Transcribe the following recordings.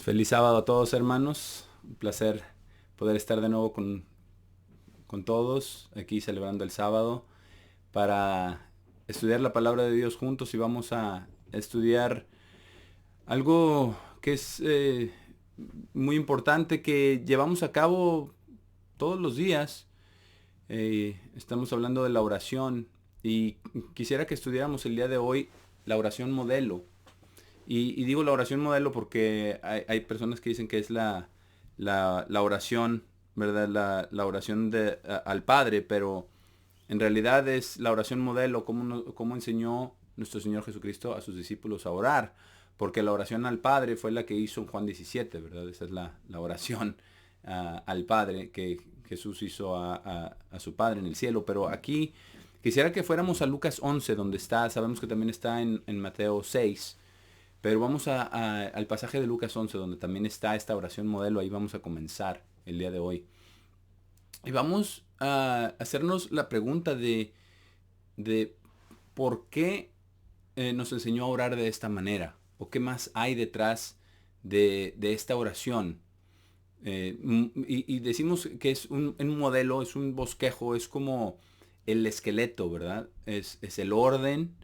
Feliz sábado a todos, hermanos. Un placer poder estar de nuevo con todos aquí celebrando el sábado para estudiar la palabra de Dios juntos, y vamos a estudiar algo que es muy importante, que llevamos a cabo todos los días. Estamos hablando de la oración, y quisiera que estudiáramos el día de hoy la oración modelo. Y digo la oración modelo porque hay personas que dicen que es la oración, ¿verdad? La oración al Padre, pero en realidad es la oración modelo, como enseñó nuestro Señor Jesucristo a sus discípulos a orar. Porque la oración al Padre fue la que hizo en Juan 17, ¿verdad? Esa es la oración al Padre que Jesús hizo a su Padre en el cielo. Pero aquí quisiera que fuéramos a Lucas 11, donde está, sabemos que también está en Mateo 6. Pero vamos al pasaje de Lucas 11, donde también está esta oración modelo. Ahí vamos a comenzar el día de hoy. Y vamos a hacernos la pregunta de por qué nos enseñó a orar de esta manera. O qué más hay detrás de esta oración. Y decimos que es un modelo, es un bosquejo, es como el esqueleto, ¿verdad? Es el orden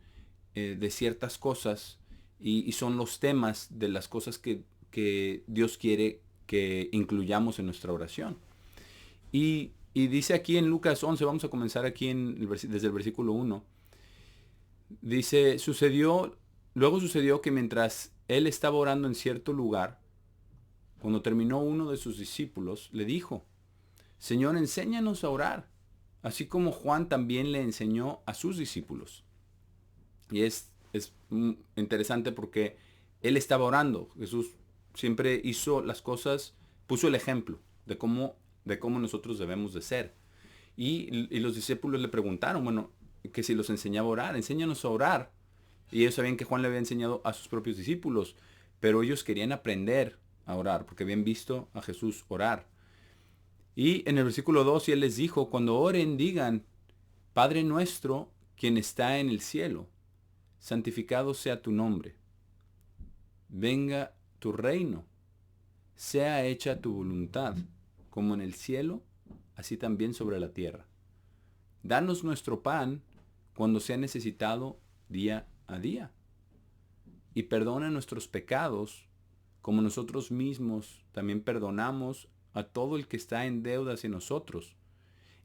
de ciertas cosas, y son los temas de las cosas que Dios quiere que incluyamos en nuestra oración. Y dice aquí en Lucas 11, vamos a comenzar aquí desde el versículo 1. Dice, luego sucedió que mientras él estaba orando en cierto lugar, cuando terminó, uno de sus discípulos le dijo: Señor, enséñanos a orar, así como Juan también le enseñó a sus discípulos. Y es interesante porque él estaba orando. Jesús siempre hizo las cosas, puso el ejemplo de cómo nosotros debemos de ser. Y los discípulos le preguntaron, bueno, que si los enseñaba a orar, enséñanos a orar. Y ellos sabían que Juan le había enseñado a sus propios discípulos, pero ellos querían aprender a orar porque habían visto a Jesús orar. Y en el versículo 2, y él les dijo: cuando oren, digan: Padre nuestro, quien está en el cielo, santificado sea tu nombre. Venga tu reino. Sea hecha tu voluntad, como en el cielo, así también sobre la tierra. Danos nuestro pan cuando sea necesitado día a día. Y perdona nuestros pecados, como nosotros mismos también perdonamos a todo el que está en deuda hacia nosotros.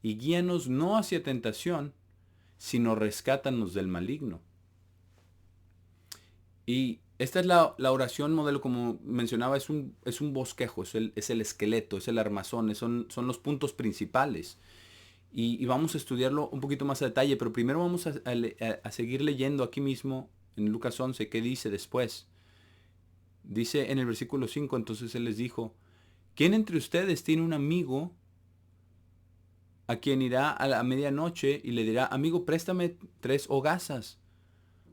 Y guíanos no hacia tentación, sino rescátanos del maligno. Y esta es la oración modelo, como mencionaba, es un bosquejo, es el esqueleto, es el armazón, son los puntos principales. Y vamos a estudiarlo un poquito más a detalle, pero primero vamos a seguir leyendo aquí mismo en Lucas 11, ¿qué dice después? Dice en el versículo 5, entonces él les dijo: ¿quién entre ustedes tiene un amigo a quien irá a la medianoche y le dirá: amigo, préstame 3 hogazas?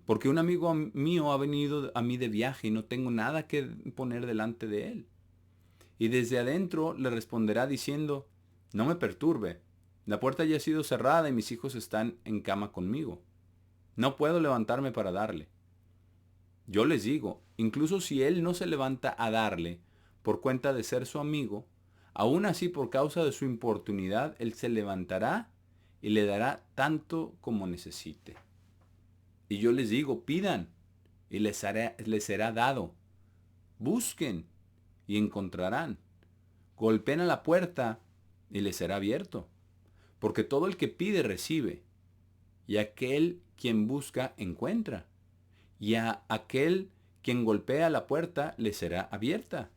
Porque un amigo mío ha venido a mí de viaje y no tengo nada que poner delante de él. Y desde adentro le responderá diciendo: no me perturbe, la puerta ya ha sido cerrada y mis hijos están en cama conmigo. No puedo levantarme para darle. Yo les digo, incluso si él no se levanta a darle por cuenta de ser su amigo, aún así por causa de su importunidad, él se levantará y le dará tanto como necesite. Y yo les digo, pidan y les será dado. Busquen y encontrarán. Golpeen a la puerta y les será abierto. Porque todo el que pide recibe, y aquel quien busca encuentra, y a aquel quien golpea la puerta le será abierta.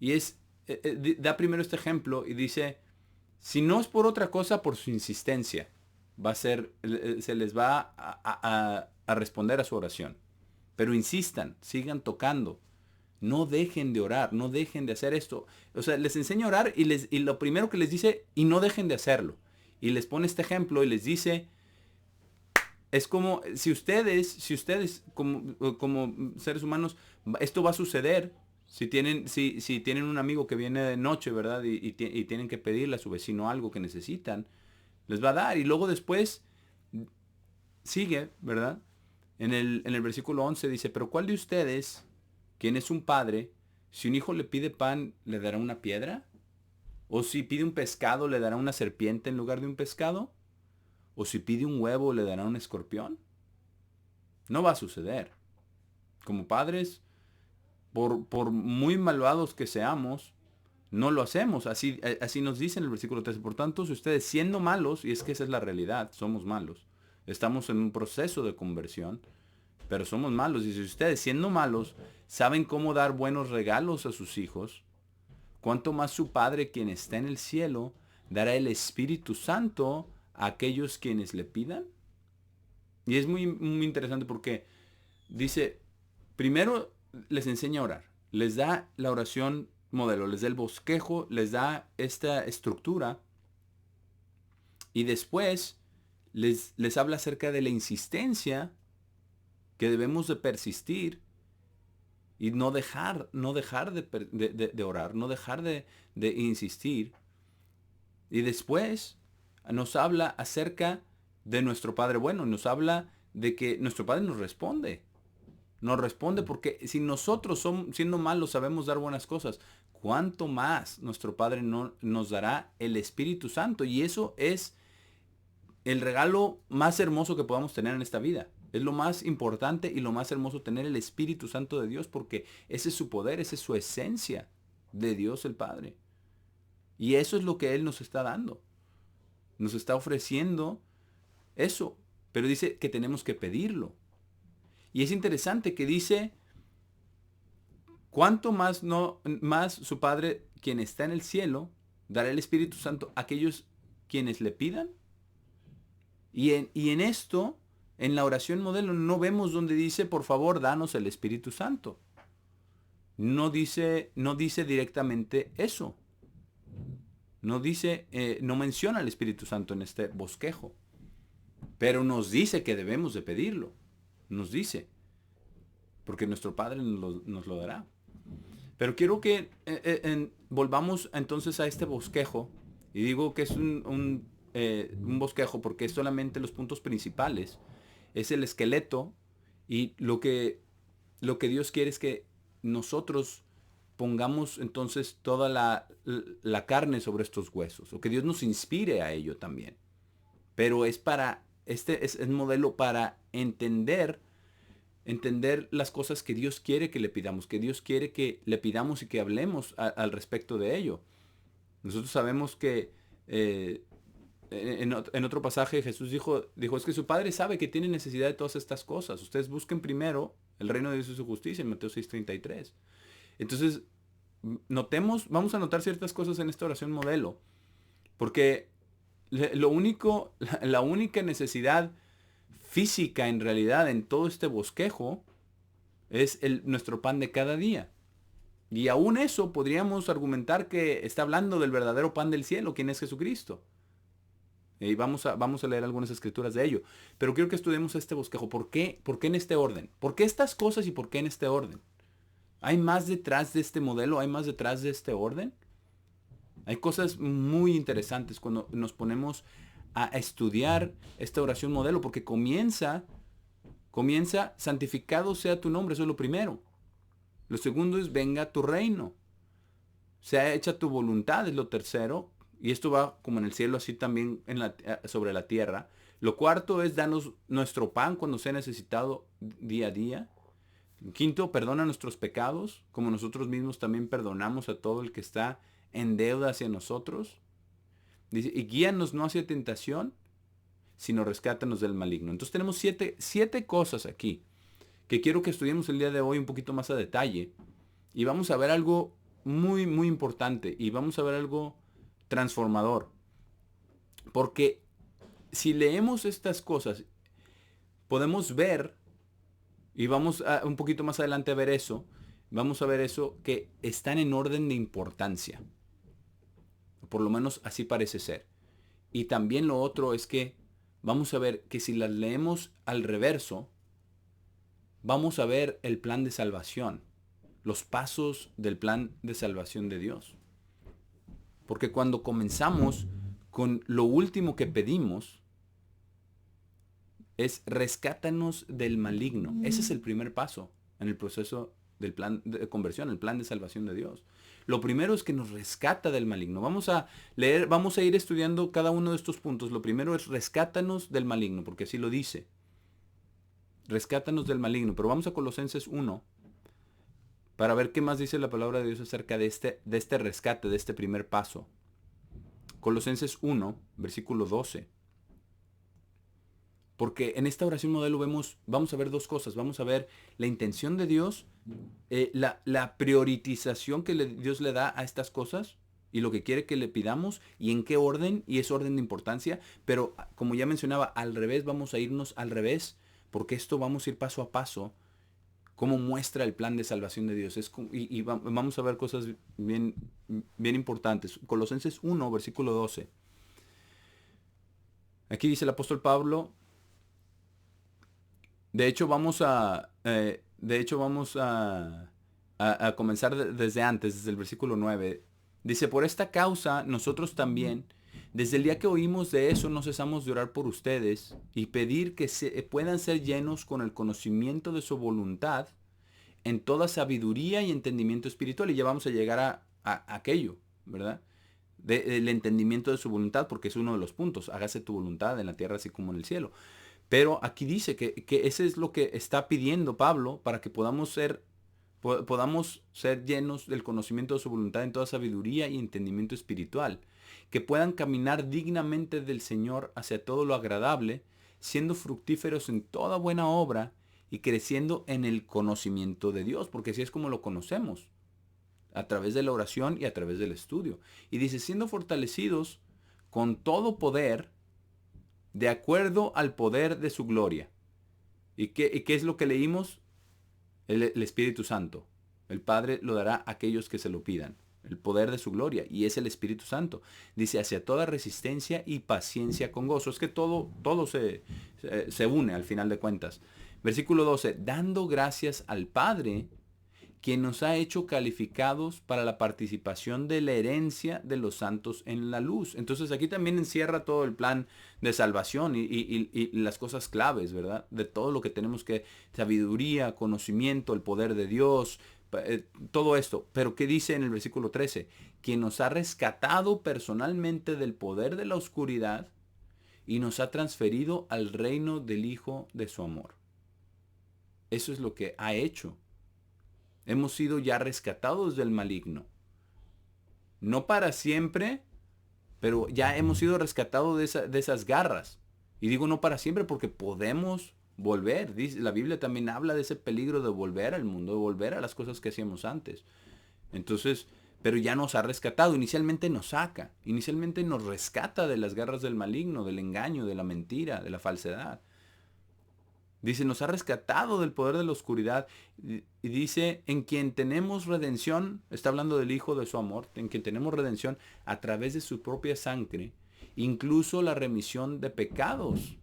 Y da primero este ejemplo y dice: si no es por otra cosa, por su insistencia, se les va a responder a su oración. Pero insistan, sigan tocando. No dejen de orar, no dejen de hacer esto. O sea, les enseña a orar y lo primero que les dice: y no dejen de hacerlo. Y les pone este ejemplo y les dice: es como si ustedes como seres humanos, esto va a suceder. Si tienen un amigo que viene de noche, ¿verdad? Y tienen que pedirle a su vecino algo que necesitan, les va a dar. Y luego después sigue, ¿verdad? En el versículo 11 dice: pero ¿cuál de ustedes, quien es un padre, Si un hijo le pide pan, ¿le dará una piedra? ¿O si pide un pescado, le dará una serpiente en lugar de un pescado? ¿O si pide un huevo, le dará un escorpión? No va a suceder. Como padres, por muy malvados que seamos, no lo hacemos. Así nos dice en el versículo 13. Por tanto, si ustedes siendo malos, y es que esa es la realidad, somos malos. Estamos en un proceso de conversión, pero somos malos. Y si ustedes siendo malos saben cómo dar buenos regalos a sus hijos, ¿cuánto más su Padre quien está en el cielo dará el Espíritu Santo a aquellos quienes le pidan? Y es muy interesante porque dice, primero les enseña a orar, les da la oración modelo, les da el bosquejo, les da esta estructura y después les habla acerca de la insistencia que debemos de persistir y no dejar de orar, no dejar de insistir. Y después nos habla acerca de nuestro Padre bueno, nos habla de que nuestro Padre nos responde. Nos responde porque si nosotros siendo malos sabemos dar buenas cosas, ¿cuánto más nuestro Padre no nos dará el Espíritu Santo? Y eso es el regalo más hermoso que podamos tener en esta vida. Es lo más importante y lo más hermoso tener el Espíritu Santo de Dios porque ese es su poder, esa es su esencia de Dios el Padre. Y eso es lo que Él nos está dando. Nos está ofreciendo eso. Pero dice que tenemos que pedirlo. Y es interesante que dice, ¿cuánto más su Padre, quien está en el cielo, dará el Espíritu Santo a aquellos quienes le pidan? Y en esto, en la oración modelo, no vemos donde dice, por favor, danos el Espíritu Santo. No dice directamente eso. No menciona el Espíritu Santo en este bosquejo. Pero nos dice que debemos de pedirlo. Nos dice. Porque nuestro Padre nos lo dará. Pero quiero que volvamos entonces a este bosquejo. Y digo que es un bosquejo porque es solamente los puntos principales. Es el esqueleto. Y lo que Dios quiere es que nosotros pongamos entonces toda la carne sobre estos huesos. O que Dios nos inspire a ello también. Pero este es el modelo para entender las cosas que Dios quiere que le pidamos, que Dios quiere que le pidamos y que hablemos al respecto de ello. Nosotros sabemos que en otro pasaje Jesús dijo, es que su Padre sabe que tiene necesidad de todas estas cosas. Ustedes busquen primero el reino de Dios y su justicia en Mateo 6:33. Entonces, vamos a notar ciertas cosas en esta oración modelo, porque la única necesidad física en realidad en todo este bosquejo es nuestro pan de cada día. Y aún eso podríamos argumentar que está hablando del verdadero pan del cielo, quien es Jesucristo. Y vamos a leer algunas escrituras de ello. Pero quiero que estudiemos este bosquejo. ¿Por qué en este orden? ¿Por qué estas cosas y por qué en este orden? ¿Hay más detrás de este modelo? ¿Hay más detrás de este orden? Hay cosas muy interesantes cuando nos ponemos a estudiar esta oración modelo, porque comienza, santificado sea tu nombre, eso es lo primero. Lo segundo es, venga tu reino. Sea hecha tu voluntad, es lo tercero. Y esto va como en el cielo, así también sobre la tierra. Lo cuarto es, danos nuestro pan cuando sea necesitado día a día. Quinto, perdona nuestros pecados, como nosotros mismos también perdonamos a todo el que está en deuda hacia nosotros. Dice, y guíanos no hacia tentación, sino rescátanos del maligno. Entonces tenemos siete cosas aquí que quiero que estudiemos el día de hoy un poquito más a detalle. Y vamos a ver algo muy, muy importante. Y vamos a ver algo transformador. Porque si leemos estas cosas, podemos ver, y vamos un poquito más adelante a ver eso, vamos a ver eso, que están en orden de importancia. Por lo menos así parece ser. Y también lo otro es que vamos a ver que si las leemos al reverso, vamos a ver el plan de salvación, los pasos del plan de salvación de Dios. Porque cuando comenzamos con lo último que pedimos, es rescátanos del maligno. Ese es el primer paso en el proceso del plan de conversión, el plan de salvación de Dios. Lo primero es que nos rescata del maligno. Vamos a ir estudiando cada uno de estos puntos. Lo primero es rescátanos del maligno, porque así lo dice. Rescátanos del maligno. Pero vamos a Colosenses 1 para ver qué más dice la palabra de Dios acerca de este rescate, de este primer paso. Colosenses 1, versículo 12. Porque en esta oración modelo vamos a ver dos cosas. Vamos a ver la intención de Dios, la prioritización que Dios le da a estas cosas y lo que quiere que le pidamos y en qué orden, y es orden de importancia. Pero como ya mencionaba, al revés, vamos a irnos al revés, porque esto vamos a ir paso a paso, cómo muestra el plan de salvación de Dios. Y vamos a ver cosas bien, bien importantes. Colosenses 1, versículo 12. Aquí dice el apóstol Pablo. De hecho, vamos a comenzar desde antes, desde el versículo 9. Dice, por esta causa nosotros también, desde el día que oímos de eso, no cesamos de orar por ustedes y pedir que puedan ser llenos con el conocimiento de su voluntad en toda sabiduría y entendimiento espiritual. Y ya vamos a llegar a aquello, ¿verdad? El entendimiento de su voluntad, porque es uno de los puntos. Hágase tu voluntad en la tierra así como en el cielo. Pero aquí dice que ese es lo que está pidiendo Pablo para que podamos ser llenos del conocimiento de su voluntad en toda sabiduría y entendimiento espiritual. Que puedan caminar dignamente del Señor hacia todo lo agradable, siendo fructíferos en toda buena obra y creciendo en el conocimiento de Dios, porque así es como lo conocemos, a través de la oración y a través del estudio. Y dice, siendo fortalecidos con todo poder, de acuerdo al poder de su gloria. ¿Y qué es lo que leímos? El Espíritu Santo. El Padre lo dará a aquellos que se lo pidan. El poder de su gloria. Y es el Espíritu Santo. Dice, hacia toda resistencia y paciencia con gozo. Es que todo se une al final de cuentas. Versículo 12. Dando gracias al Padre, quien nos ha hecho calificados para la participación de la herencia de los santos en la luz. Entonces aquí también encierra todo el plan de salvación y las cosas claves, ¿verdad? De todo lo que tenemos que, sabiduría, conocimiento, el poder de Dios, todo esto. Pero ¿qué dice en el versículo 13? Quien nos ha rescatado personalmente del poder de la oscuridad y nos ha transferido al reino del Hijo de su amor. Eso es lo que ha hecho. Hemos sido ya rescatados del maligno. No para siempre, pero ya hemos sido rescatados de esas garras. Y digo no para siempre porque podemos volver. La Biblia también habla de ese peligro de volver al mundo, de volver a las cosas que hacíamos antes. Entonces, pero ya nos ha rescatado. Inicialmente nos saca. Inicialmente nos rescata de las garras del maligno, del engaño, de la mentira, de la falsedad. Dice, nos ha rescatado del poder de la oscuridad. Y dice, en quien tenemos redención, está hablando del Hijo de su amor, en quien tenemos redención a través de su propia sangre, incluso la remisión de pecados.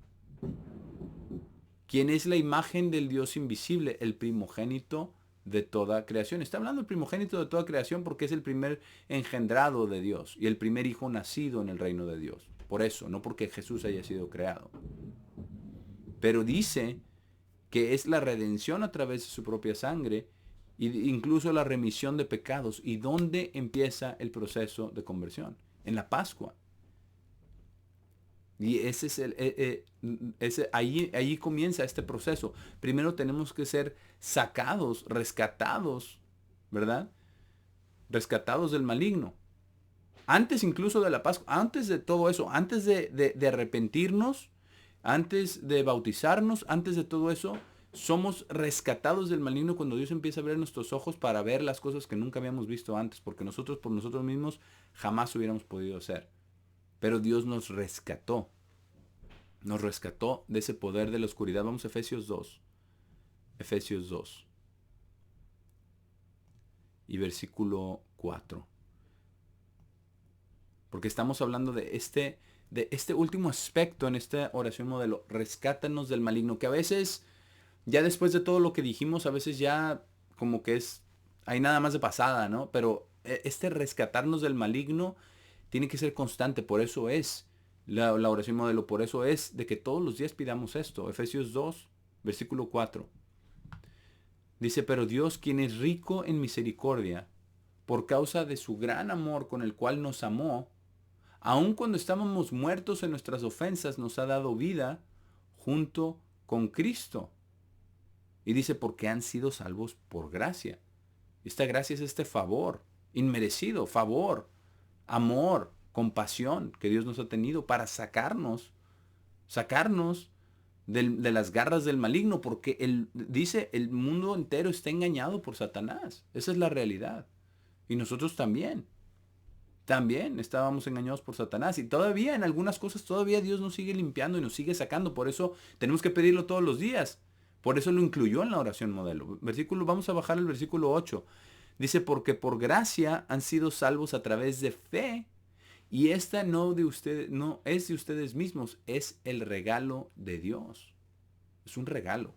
Quien es la imagen del Dios invisible, el primogénito de toda creación. Está hablando del primogénito de toda creación porque es el primer engendrado de Dios y el primer hijo nacido en el reino de Dios. Por eso, no porque Jesús haya sido creado. Pero dice que es la redención a través de su propia sangre e incluso la remisión de pecados. ¿Y dónde empieza el proceso de conversión? En la Pascua. Y ese es ahí comienza este proceso. Primero tenemos que ser sacados, rescatados, ¿verdad? Rescatados del maligno. Antes incluso de la Pascua, antes de todo eso, antes de arrepentirnos, antes de bautizarnos, antes de todo eso, somos rescatados del maligno cuando Dios empieza a abrir nuestros ojos para ver las cosas que nunca habíamos visto antes, porque nosotros por nosotros mismos jamás hubiéramos podido hacer. Pero Dios nos rescató de ese poder de la oscuridad. Vamos a Efesios 2. Efesios 2. Y versículo 4. Porque estamos hablando de este último aspecto en esta oración modelo. Rescátanos del maligno, que a veces, ya después de todo lo que dijimos, a veces ya como que hay nada más de pasada, ¿no? Pero este rescatarnos del maligno tiene que ser constante. Por eso es la oración modelo. Por eso es de que todos los días pidamos esto. Efesios 2, versículo 4. Dice, pero Dios, quien es rico en misericordia, por causa de su gran amor con el cual nos amó, aun cuando estábamos muertos en nuestras ofensas, nos ha dado vida junto con Cristo. Y dice, porque han sido salvos por gracia. Esta gracia es este favor, inmerecido, favor, amor, compasión que Dios nos ha tenido para sacarnos de las garras del maligno, porque dice, el mundo entero está engañado por Satanás. Esa es la realidad. Y nosotros también estábamos engañados por Satanás. Y todavía en algunas cosas, todavía Dios nos sigue limpiando y nos sigue sacando. Por eso tenemos que pedirlo todos los días. Por eso lo incluyó en la oración modelo. Vamos a bajar el versículo 8. Dice, porque por gracia han sido salvos a través de fe. Y esta no es de ustedes mismos, es el regalo de Dios. Es un regalo.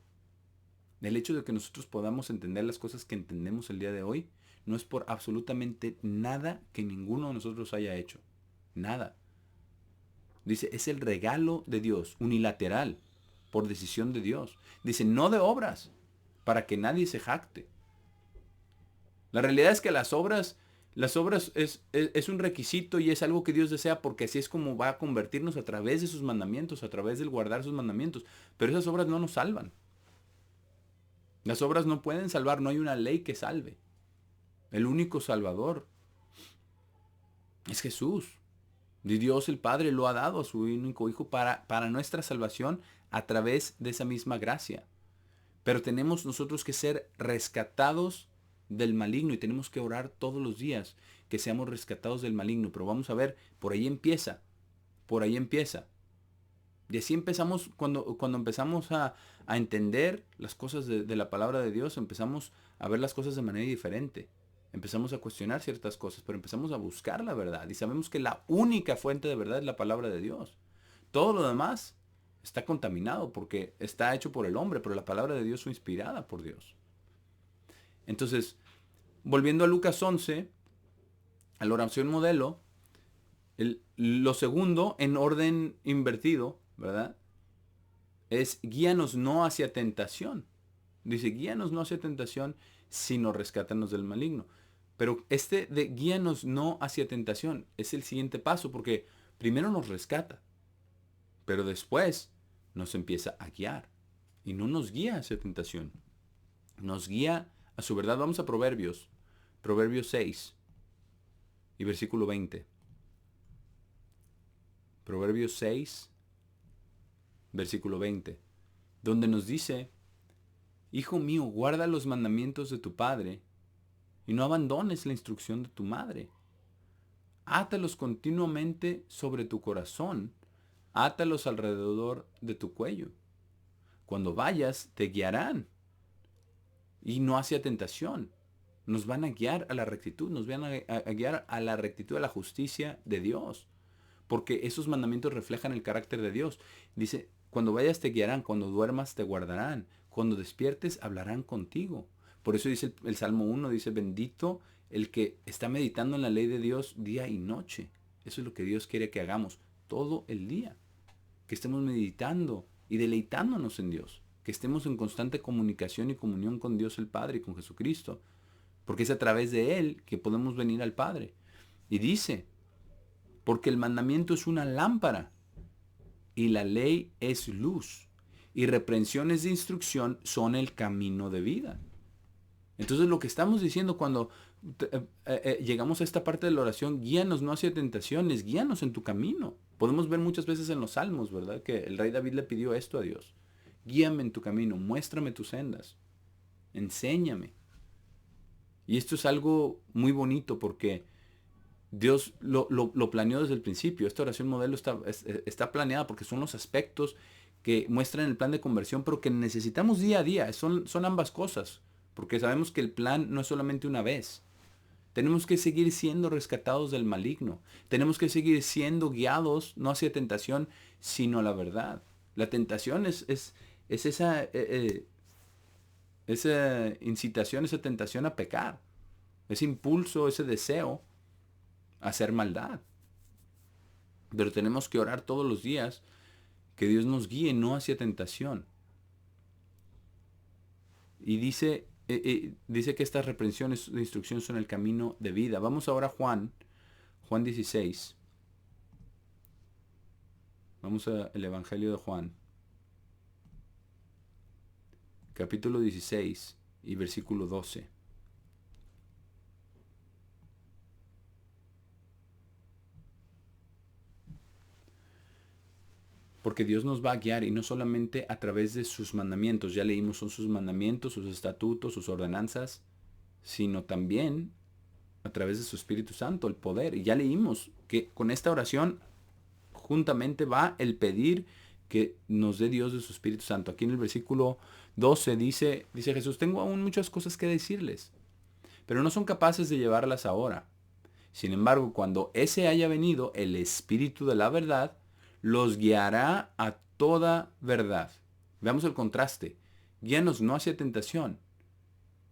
El hecho de que nosotros podamos entender las cosas que entendemos el día de hoy no es por absolutamente nada que ninguno de nosotros haya hecho. Nada. Dice, es el regalo de Dios, unilateral, por decisión de Dios. Dice, no de obras, para que nadie se jacte. La realidad es que las obras es un requisito y es algo que Dios desea, porque así es como va a convertirnos a través de sus mandamientos, a través del guardar sus mandamientos. Pero esas obras no nos salvan. Las obras no pueden salvar, no hay una ley que salve. El único Salvador es Jesús. Y Dios el Padre lo ha dado a su único Hijo para nuestra salvación a través de esa misma gracia. Pero tenemos nosotros que ser rescatados del maligno y tenemos que orar todos los días que seamos rescatados del maligno. Pero vamos a ver, por ahí empieza. Y así empezamos, cuando empezamos a entender las cosas de la palabra de Dios, empezamos a ver las cosas de manera diferente. Empezamos a cuestionar ciertas cosas, pero empezamos a buscar la verdad. Y sabemos que la única fuente de verdad es la palabra de Dios. Todo lo demás está contaminado porque está hecho por el hombre, pero la palabra de Dios fue inspirada por Dios. Entonces, volviendo a Lucas 11, a la oración modelo, lo segundo, en orden invertido, ¿verdad? Es guíanos no hacia tentación. Dice, guíanos no hacia tentación, sino rescátanos del maligno. Pero este de guíanos no hacia tentación es el siguiente paso, porque primero nos rescata, pero después nos empieza a guiar. Y no nos guía hacia tentación, nos guía a su verdad. Vamos a Proverbios 6 y versículo 20. Proverbios 6, versículo 20, donde nos dice, Hijo mío, guarda los mandamientos de tu padre y no abandones la instrucción de tu madre. Átalos continuamente sobre tu corazón, átalos alrededor de tu cuello. Cuando vayas, te guiarán y no hacia tentación. Nos van a guiar a la rectitud, nos van a guiar a la rectitud, a la justicia de Dios. Porque esos mandamientos reflejan el carácter de Dios. Dice, cuando vayas te guiarán, cuando duermas te guardarán, cuando despiertes hablarán contigo. Por eso dice el Salmo 1, dice, bendito el que está meditando en la ley de Dios día y noche. Eso es lo que Dios quiere que hagamos todo el día. Que estemos meditando y deleitándonos en Dios. Que estemos en constante comunicación y comunión con Dios el Padre y con Jesucristo. Porque es a través de Él que podemos venir al Padre. Y dice, porque el mandamiento es una lámpara y la ley es luz. Y reprensiones de instrucción son el camino de vida. Entonces lo que estamos diciendo cuando llegamos a esta parte de la oración, guíanos no hacia tentaciones, guíanos en tu camino. Podemos ver muchas veces en los salmos, ¿verdad? Que el rey David le pidió esto a Dios. Guíame en tu camino, muéstrame tus sendas, enséñame. Y esto es algo muy bonito porque Dios lo planeó desde el principio. Esta oración modelo está planeada porque son los aspectos que muestran el plan de conversión, pero que necesitamos día a día. Son ambas cosas. Porque sabemos que el plan no es solamente una vez. Tenemos que seguir siendo rescatados del maligno. Tenemos que seguir siendo guiados, no hacia tentación, sino a la verdad. La tentación es esa incitación, esa tentación a pecar. Ese impulso, ese deseo a hacer maldad. Pero tenemos que orar todos los días que Dios nos guíe no hacia tentación. Y dice dice que estas reprensiones de instrucción son el camino de vida. Vamos ahora a Juan 16. Vamos al Evangelio de Juan, capítulo 16 y versículo 12. Porque Dios nos va a guiar y no solamente a través de sus mandamientos, ya leímos son sus mandamientos, sus estatutos, sus ordenanzas, sino también a través de su Espíritu Santo, el poder. Y ya leímos que con esta oración juntamente va el pedir que nos dé Dios de su Espíritu Santo. Aquí en el versículo 12 dice Jesús, tengo aún muchas cosas que decirles, pero no son capaces de llevarlas ahora. Sin embargo, cuando ese haya venido, el Espíritu de la verdad, los guiará a toda verdad. Veamos el contraste. Guíanos no hacia tentación.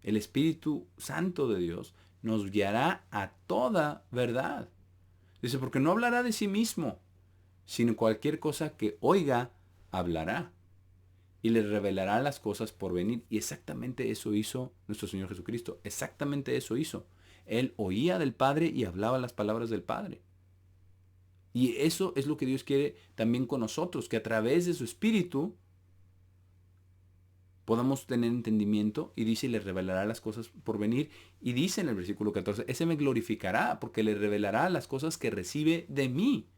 El Espíritu Santo de Dios nos guiará a toda verdad. Dice, porque no hablará de sí mismo, sino cualquier cosa que oiga, hablará. Y les revelará las cosas por venir. Y exactamente eso hizo nuestro Señor Jesucristo. Exactamente eso hizo. Él oía del Padre y hablaba las palabras del Padre. Y eso es lo que Dios quiere también con nosotros, que a través de su Espíritu podamos tener entendimiento. Y dice, y le revelará las cosas por venir. Y dice en el versículo 14, ese me glorificará porque le revelará las cosas que recibe de mí.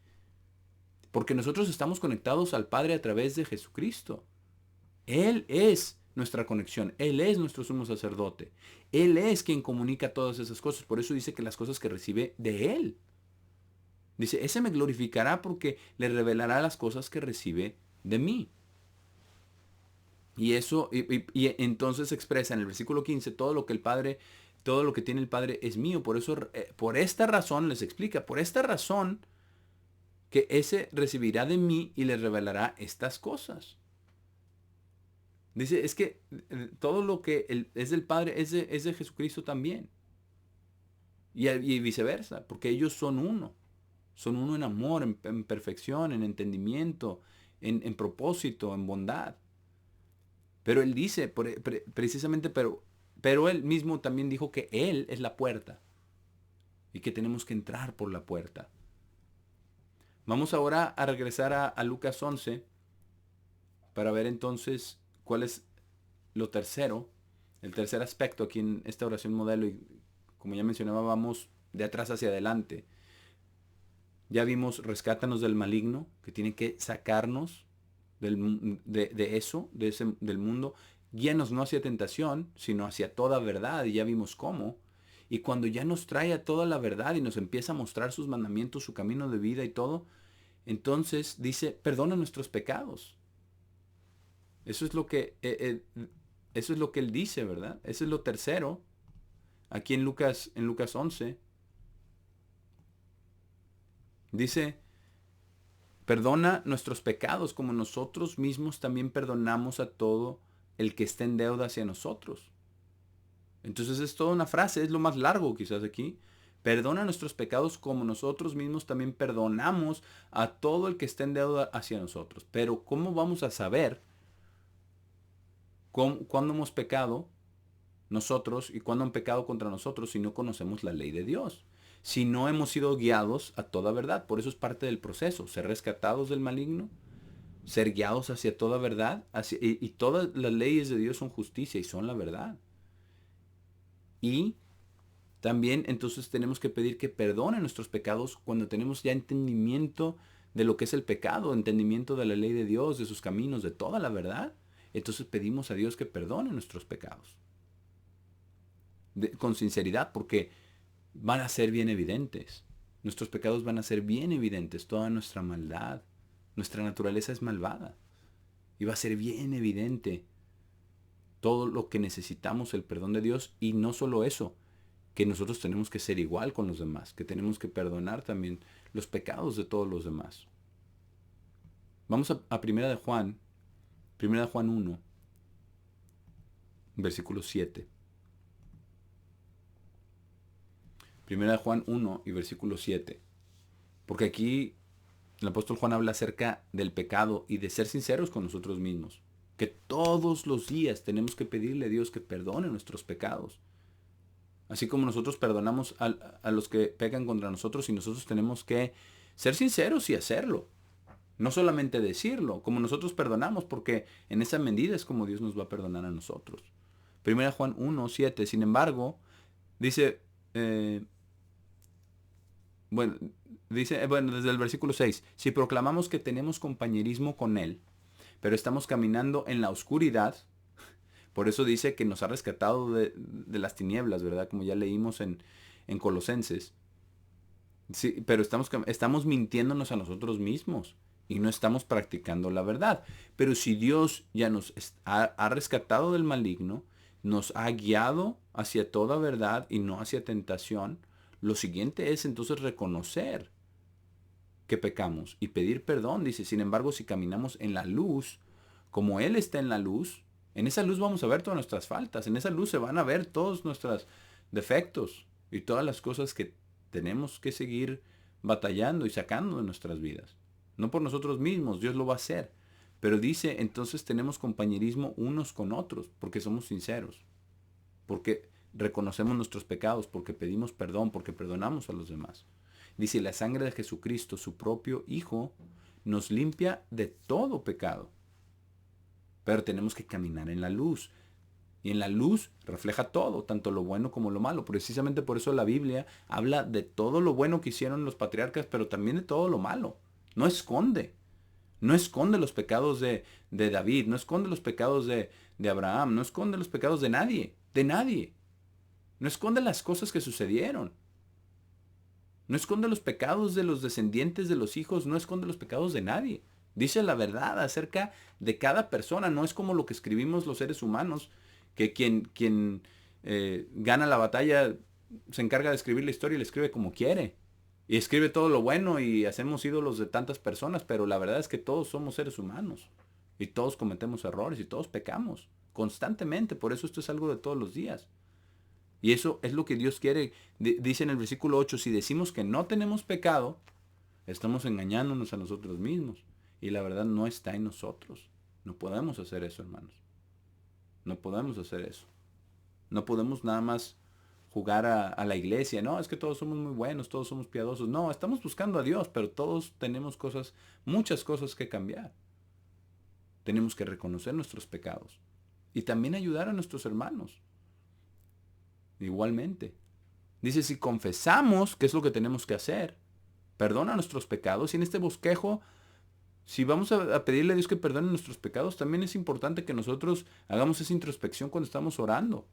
Porque nosotros estamos conectados al Padre a través de Jesucristo. Él es nuestra conexión. Él es nuestro sumo sacerdote. Él es quien comunica todas esas cosas. Por eso dice que las cosas que recibe de Él. Dice, ese me glorificará porque le revelará las cosas que recibe de mí. Y eso, y entonces expresa en el versículo 15, todo lo que el Padre, todo lo que tiene el Padre es mío. Por eso, por esta razón, les explica, por esta razón, que ese recibirá de mí y le revelará estas cosas. Dice, es que todo lo que es del Padre es de Jesucristo también. Y viceversa, porque ellos son uno. Son uno en amor, en perfección, en entendimiento, en propósito, en bondad. Pero él dice, precisamente, pero él mismo también dijo que él es la puerta. Y que tenemos que entrar por la puerta. Vamos ahora a regresar a Lucas 11 para ver entonces cuál es lo tercero, el tercer aspecto aquí en esta oración modelo. Y como ya mencionaba, vamos de atrás hacia adelante. Ya vimos, rescátanos del maligno, que tiene que sacarnos del mundo. Guíanos no hacia tentación, sino hacia toda verdad. Y ya vimos cómo. Y cuando ya nos trae a toda la verdad y nos empieza a mostrar sus mandamientos, su camino de vida y todo, entonces dice, perdona nuestros pecados. Eso es lo que, eso es lo que él dice, ¿verdad? Eso es lo tercero. Aquí en Lucas 11. Dice, perdona nuestros pecados como nosotros mismos también perdonamos a todo el que esté en deuda hacia nosotros. Entonces es toda una frase, es lo más largo quizás aquí. Perdona nuestros pecados como nosotros mismos también perdonamos a todo el que esté en deuda hacia nosotros. Pero ¿cómo vamos a saber cuándo hemos pecado nosotros y cuándo han pecado contra nosotros si no conocemos la ley de Dios? Si no hemos sido guiados a toda verdad. Por eso es parte del proceso, ser rescatados del maligno, ser guiados hacia toda verdad. Y todas las leyes de Dios son justicia y son la verdad. Y también entonces tenemos que pedir que perdone nuestros pecados cuando tenemos ya entendimiento de lo que es el pecado, entendimiento de la ley de Dios, de sus caminos, de toda la verdad. Entonces pedimos a Dios que perdone nuestros pecados. Con sinceridad, porque van a ser bien evidentes. Nuestros pecados van a ser bien evidentes. Toda nuestra maldad, nuestra naturaleza es malvada. Y va a ser bien evidente todo lo que necesitamos, el perdón de Dios. Y no solo eso, que nosotros tenemos que ser igual con los demás, que tenemos que perdonar también los pecados de todos los demás. Vamos a Primera de Juan 1, versículo 7. Primera de Juan 1 y versículo 7. Porque aquí el apóstol Juan habla acerca del pecado y de ser sinceros con nosotros mismos. que todos los días tenemos que pedirle a Dios que perdone nuestros pecados. Así como nosotros perdonamos a los que pecan contra nosotros, y nosotros tenemos que ser sinceros y hacerlo. No solamente decirlo, como nosotros perdonamos, porque en esa medida es como Dios nos va a perdonar a nosotros. Primera Juan 1:7, sin embargo, dice, bueno, desde el versículo 6, si proclamamos que tenemos compañerismo con Él, pero estamos caminando en la oscuridad, por eso dice que nos ha rescatado de las tinieblas, ¿verdad? Como ya leímos en Colosenses. Sí, pero estamos mintiéndonos a nosotros mismos y no estamos practicando la verdad. Pero si Dios ya nos ha rescatado del maligno, nos ha guiado hacia toda verdad y no hacia tentación, lo siguiente es entonces reconocer que pecamos y pedir perdón. Dice, sin embargo, si caminamos en la luz, como Él está en la luz, en esa luz vamos a ver todas nuestras faltas, en esa luz se van a ver todos nuestros defectos y todas las cosas que tenemos que seguir batallando y sacando de nuestras vidas. No por nosotros mismos, Dios lo va a hacer. Pero dice, entonces tenemos compañerismo unos con otros, porque somos sinceros, porque reconocemos nuestros pecados, porque pedimos perdón, porque perdonamos a los demás. Dice, la sangre de Jesucristo, su propio Hijo, nos limpia de todo pecado. Pero tenemos que caminar en la luz. Y en la luz refleja todo, tanto lo bueno como lo malo. Precisamente por eso la Biblia habla de todo lo bueno que hicieron los patriarcas, pero también de todo lo malo. No esconde. No esconde los pecados de David, no esconde los pecados de Abraham, no esconde los pecados de nadie, de nadie. No esconde las cosas que sucedieron. No esconde los pecados de los descendientes de los hijos, no esconde los pecados de nadie. Dice la verdad acerca de cada persona, no es como lo que escribimos los seres humanos, que quien gana la batalla se encarga de escribir la historia y la escribe como quiere. Y escribe todo lo bueno y hacemos ídolos de tantas personas, pero la verdad es que todos somos seres humanos. Y todos cometemos errores y todos pecamos constantemente. Por eso esto es algo de todos los días. Y eso es lo que Dios quiere. Dice en el versículo 8, si decimos que no tenemos pecado, estamos engañándonos a nosotros mismos. Y la verdad no está en nosotros. No podemos hacer eso, hermanos. No podemos hacer eso. No podemos nada más jugar a la iglesia. No, es que todos somos muy buenos, todos somos piadosos. No, estamos buscando a Dios, pero todos tenemos muchas cosas que cambiar. Tenemos que reconocer nuestros pecados. Y también ayudar a nuestros hermanos. Igualmente. Dice, si confesamos, ¿qué es lo que tenemos que hacer? Perdona nuestros pecados. Y en este bosquejo, si vamos a pedirle a Dios que perdone nuestros pecados, también es importante que nosotros hagamos esa introspección cuando estamos orando.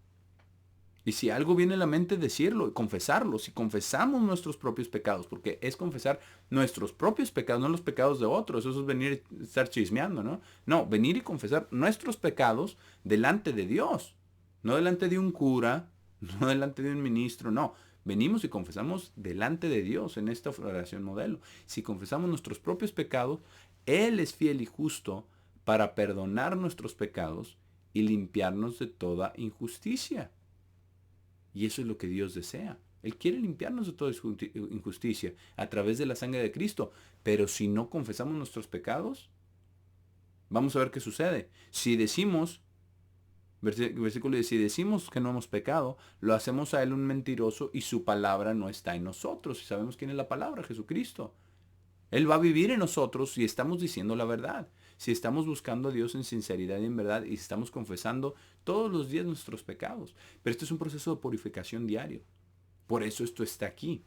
Y si algo viene a la mente, decirlo, confesarlo. Si confesamos nuestros propios pecados, porque es confesar nuestros propios pecados, no los pecados de otros. Eso es venir y estar chismeando, ¿no? No, venir y confesar nuestros pecados delante de Dios. No delante de un cura, no delante de un ministro, no. Venimos y confesamos delante de Dios en esta oración modelo. Si confesamos nuestros propios pecados, Él es fiel y justo para perdonar nuestros pecados y limpiarnos de toda injusticia. Y eso es lo que Dios desea. Él quiere limpiarnos de toda injusticia a través de la sangre de Cristo. Pero si no confesamos nuestros pecados, vamos a ver qué sucede. Si decimos, versículo 10, si decimos que no hemos pecado, lo hacemos a Él un mentiroso y su palabra no está en nosotros. Y sabemos quién es la palabra, Jesucristo. Él va a vivir en nosotros si estamos diciendo la verdad. Si estamos buscando a Dios en sinceridad y en verdad y estamos confesando todos los días nuestros pecados. Pero esto es un proceso de purificación diario. Por eso esto está aquí.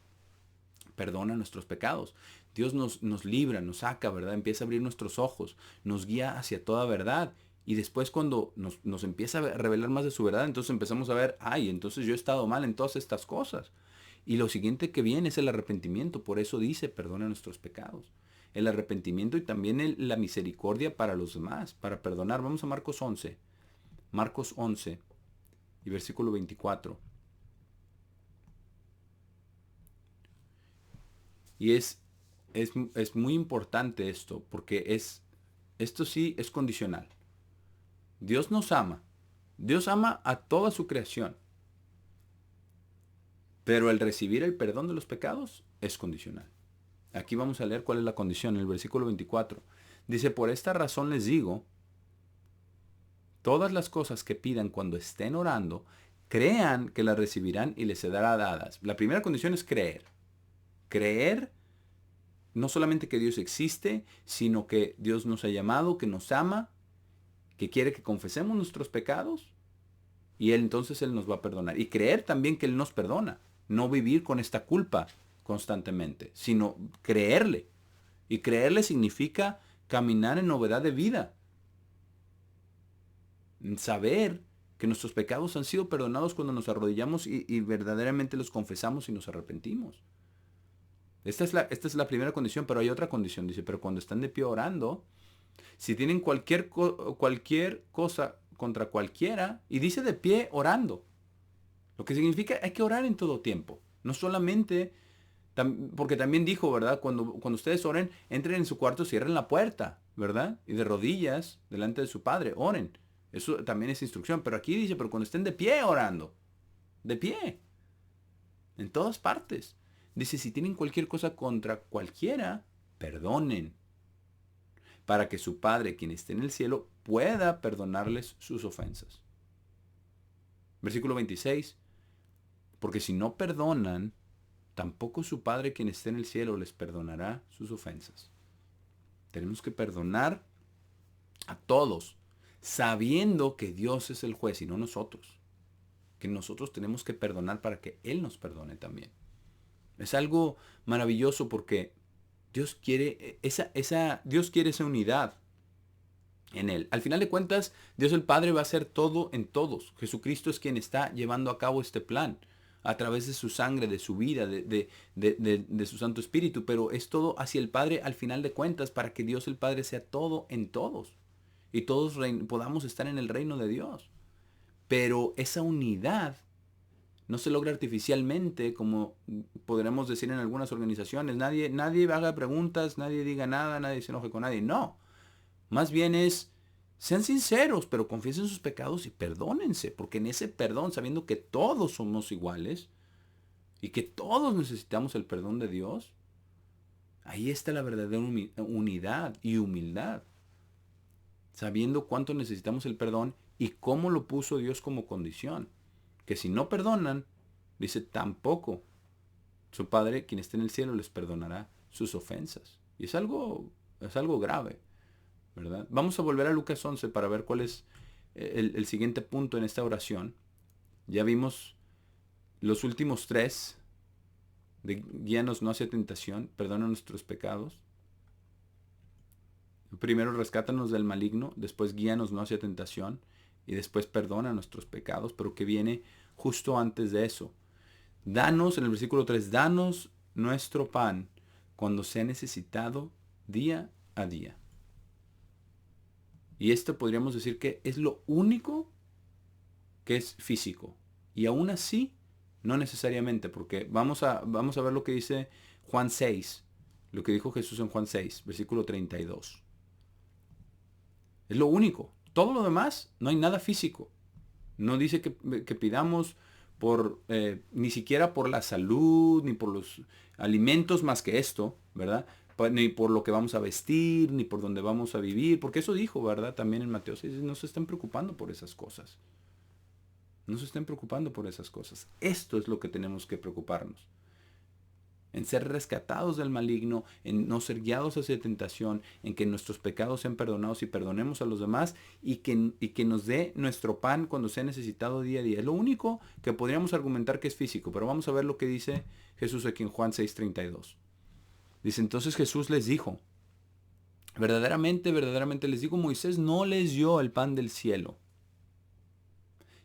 Perdona nuestros pecados. Dios nos libra, nos saca, ¿verdad? Empieza a abrir nuestros ojos, nos guía hacia toda verdad. Y después cuando nos empieza a revelar más de su verdad, entonces empezamos a ver, ay, entonces yo he estado mal en todas estas cosas. Y lo siguiente que viene es el arrepentimiento. Por eso dice, perdona nuestros pecados. El arrepentimiento y también la misericordia para los demás, para perdonar. Vamos a Marcos 11. Marcos 11 y versículo 24. Y es muy importante esto, porque esto sí es condicional. Dios nos ama. Dios ama a toda su creación. Pero el recibir el perdón de los pecados es condicional. Aquí vamos a leer cuál es la condición, en el versículo 24. Dice, por esta razón les digo, todas las cosas que pidan cuando estén orando, crean que las recibirán y les será dadas. La primera condición es creer. Creer no solamente que Dios existe, sino que Dios nos ha llamado, que nos ama, que quiere que confesemos nuestros pecados y entonces Él nos va a perdonar. Y creer también que Él nos perdona. No vivir con esta culpa constantemente, sino creerle. Y creerle significa caminar en novedad de vida. Saber que nuestros pecados han sido perdonados cuando nos arrodillamos y verdaderamente los confesamos y nos arrepentimos. Esta es la primera condición, pero hay otra condición. Dice, pero cuando están de pie orando, si tienen cualquier cosa contra cualquiera, y dice de pie orando, lo que significa hay que orar en todo tiempo. No solamente, porque también dijo, ¿verdad? Cuando ustedes oren, entren en su cuarto, cierren la puerta, ¿verdad? Y de rodillas, delante de su Padre, oren. Eso también es instrucción. Pero aquí dice, pero cuando estén de pie orando, de pie, en todas partes. Dice, si tienen cualquier cosa contra cualquiera, perdonen, para que su Padre, quien esté en el cielo, pueda perdonarles sus ofensas. Versículo 26. Porque si no perdonan, tampoco su Padre, quien esté en el cielo, les perdonará sus ofensas. Tenemos que perdonar a todos, sabiendo que Dios es el juez y no nosotros. Que nosotros tenemos que perdonar para que Él nos perdone también. Es algo maravilloso porque Dios quiere Dios quiere esa unidad en Él. Al final de cuentas, Dios el Padre va a hacer todo en todos. Jesucristo es quien está llevando a cabo este plan a través de su sangre, de su vida, de su Santo Espíritu, pero es todo hacia el Padre al final de cuentas para que Dios el Padre sea todo en todos y todos podamos estar en el reino de Dios. Pero esa unidad no se logra artificialmente, como podremos decir en algunas organizaciones. Nadie haga preguntas, nadie diga nada, nadie se enoje con nadie. No. Más bien sean sinceros, pero confiesen sus pecados y perdónense. Porque en ese perdón, sabiendo que todos somos iguales y que todos necesitamos el perdón de Dios, ahí está la verdadera unidad y humildad. Sabiendo cuánto necesitamos el perdón y cómo lo puso Dios como condición. Que si no perdonan, dice, tampoco su Padre, quien está en el cielo, les perdonará sus ofensas. Y es algo grave, ¿verdad? Vamos a volver a Lucas 11 para ver cuál es el siguiente punto en esta oración. Ya vimos los últimos tres, de guíanos no hacia tentación, perdona nuestros pecados. Primero, rescátanos del maligno, después guíanos no hacia tentación, y después perdona nuestros pecados, pero que viene justo antes de eso. Danos, en el versículo 3, danos nuestro pan cuando sea necesitado día a día. Y esto podríamos decir que es lo único que es físico. Y aún así, no necesariamente, porque vamos a ver lo que dice Juan 6, lo que dijo Jesús en Juan 6, versículo 32. Es lo único. Todo lo demás, no hay nada físico. No dice que pidamos ni siquiera por la salud, ni por los alimentos más que esto, ¿verdad? Ni por lo que vamos a vestir, ni por dónde vamos a vivir, porque eso dijo, ¿verdad? También en Mateo 6, no se estén preocupando por esas cosas. No se estén preocupando por esas cosas. Esto es lo que tenemos que preocuparnos. En ser rescatados del maligno, en no ser guiados hacia tentación, en que nuestros pecados sean perdonados y perdonemos a los demás y que nos dé nuestro pan cuando sea necesitado día a día. Es lo único que podríamos argumentar que es físico, pero vamos a ver lo que dice Jesús aquí en Juan 6:32. Dice, entonces Jesús les dijo, verdaderamente, verdaderamente les digo, Moisés no les dio el pan del cielo,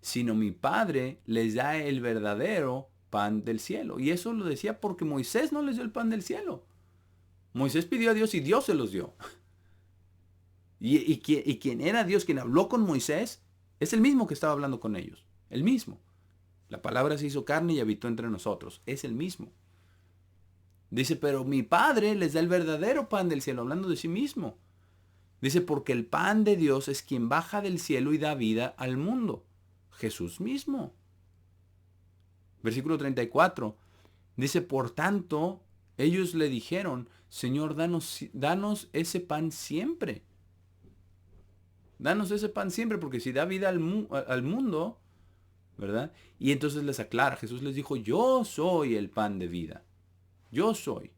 sino mi Padre les da el verdadero pan del cielo. Y eso lo decía porque Moisés no les dio el pan del cielo. Moisés pidió a Dios y Dios se los dio. Y quien era Dios, quien habló con Moisés, es el mismo que estaba hablando con ellos. El mismo. La palabra se hizo carne y habitó entre nosotros. Es el mismo. Dice, pero mi Padre les da el verdadero pan del cielo, hablando de sí mismo. Dice, porque el pan de Dios es quien baja del cielo y da vida al mundo. Jesús mismo. Versículo 34. Dice, por tanto, ellos le dijeron, Señor, danos ese pan siempre. Danos ese pan siempre, porque si da vida al mundo, ¿verdad? Y entonces les aclara, Jesús les dijo, yo soy el pan de vida. Yo soy.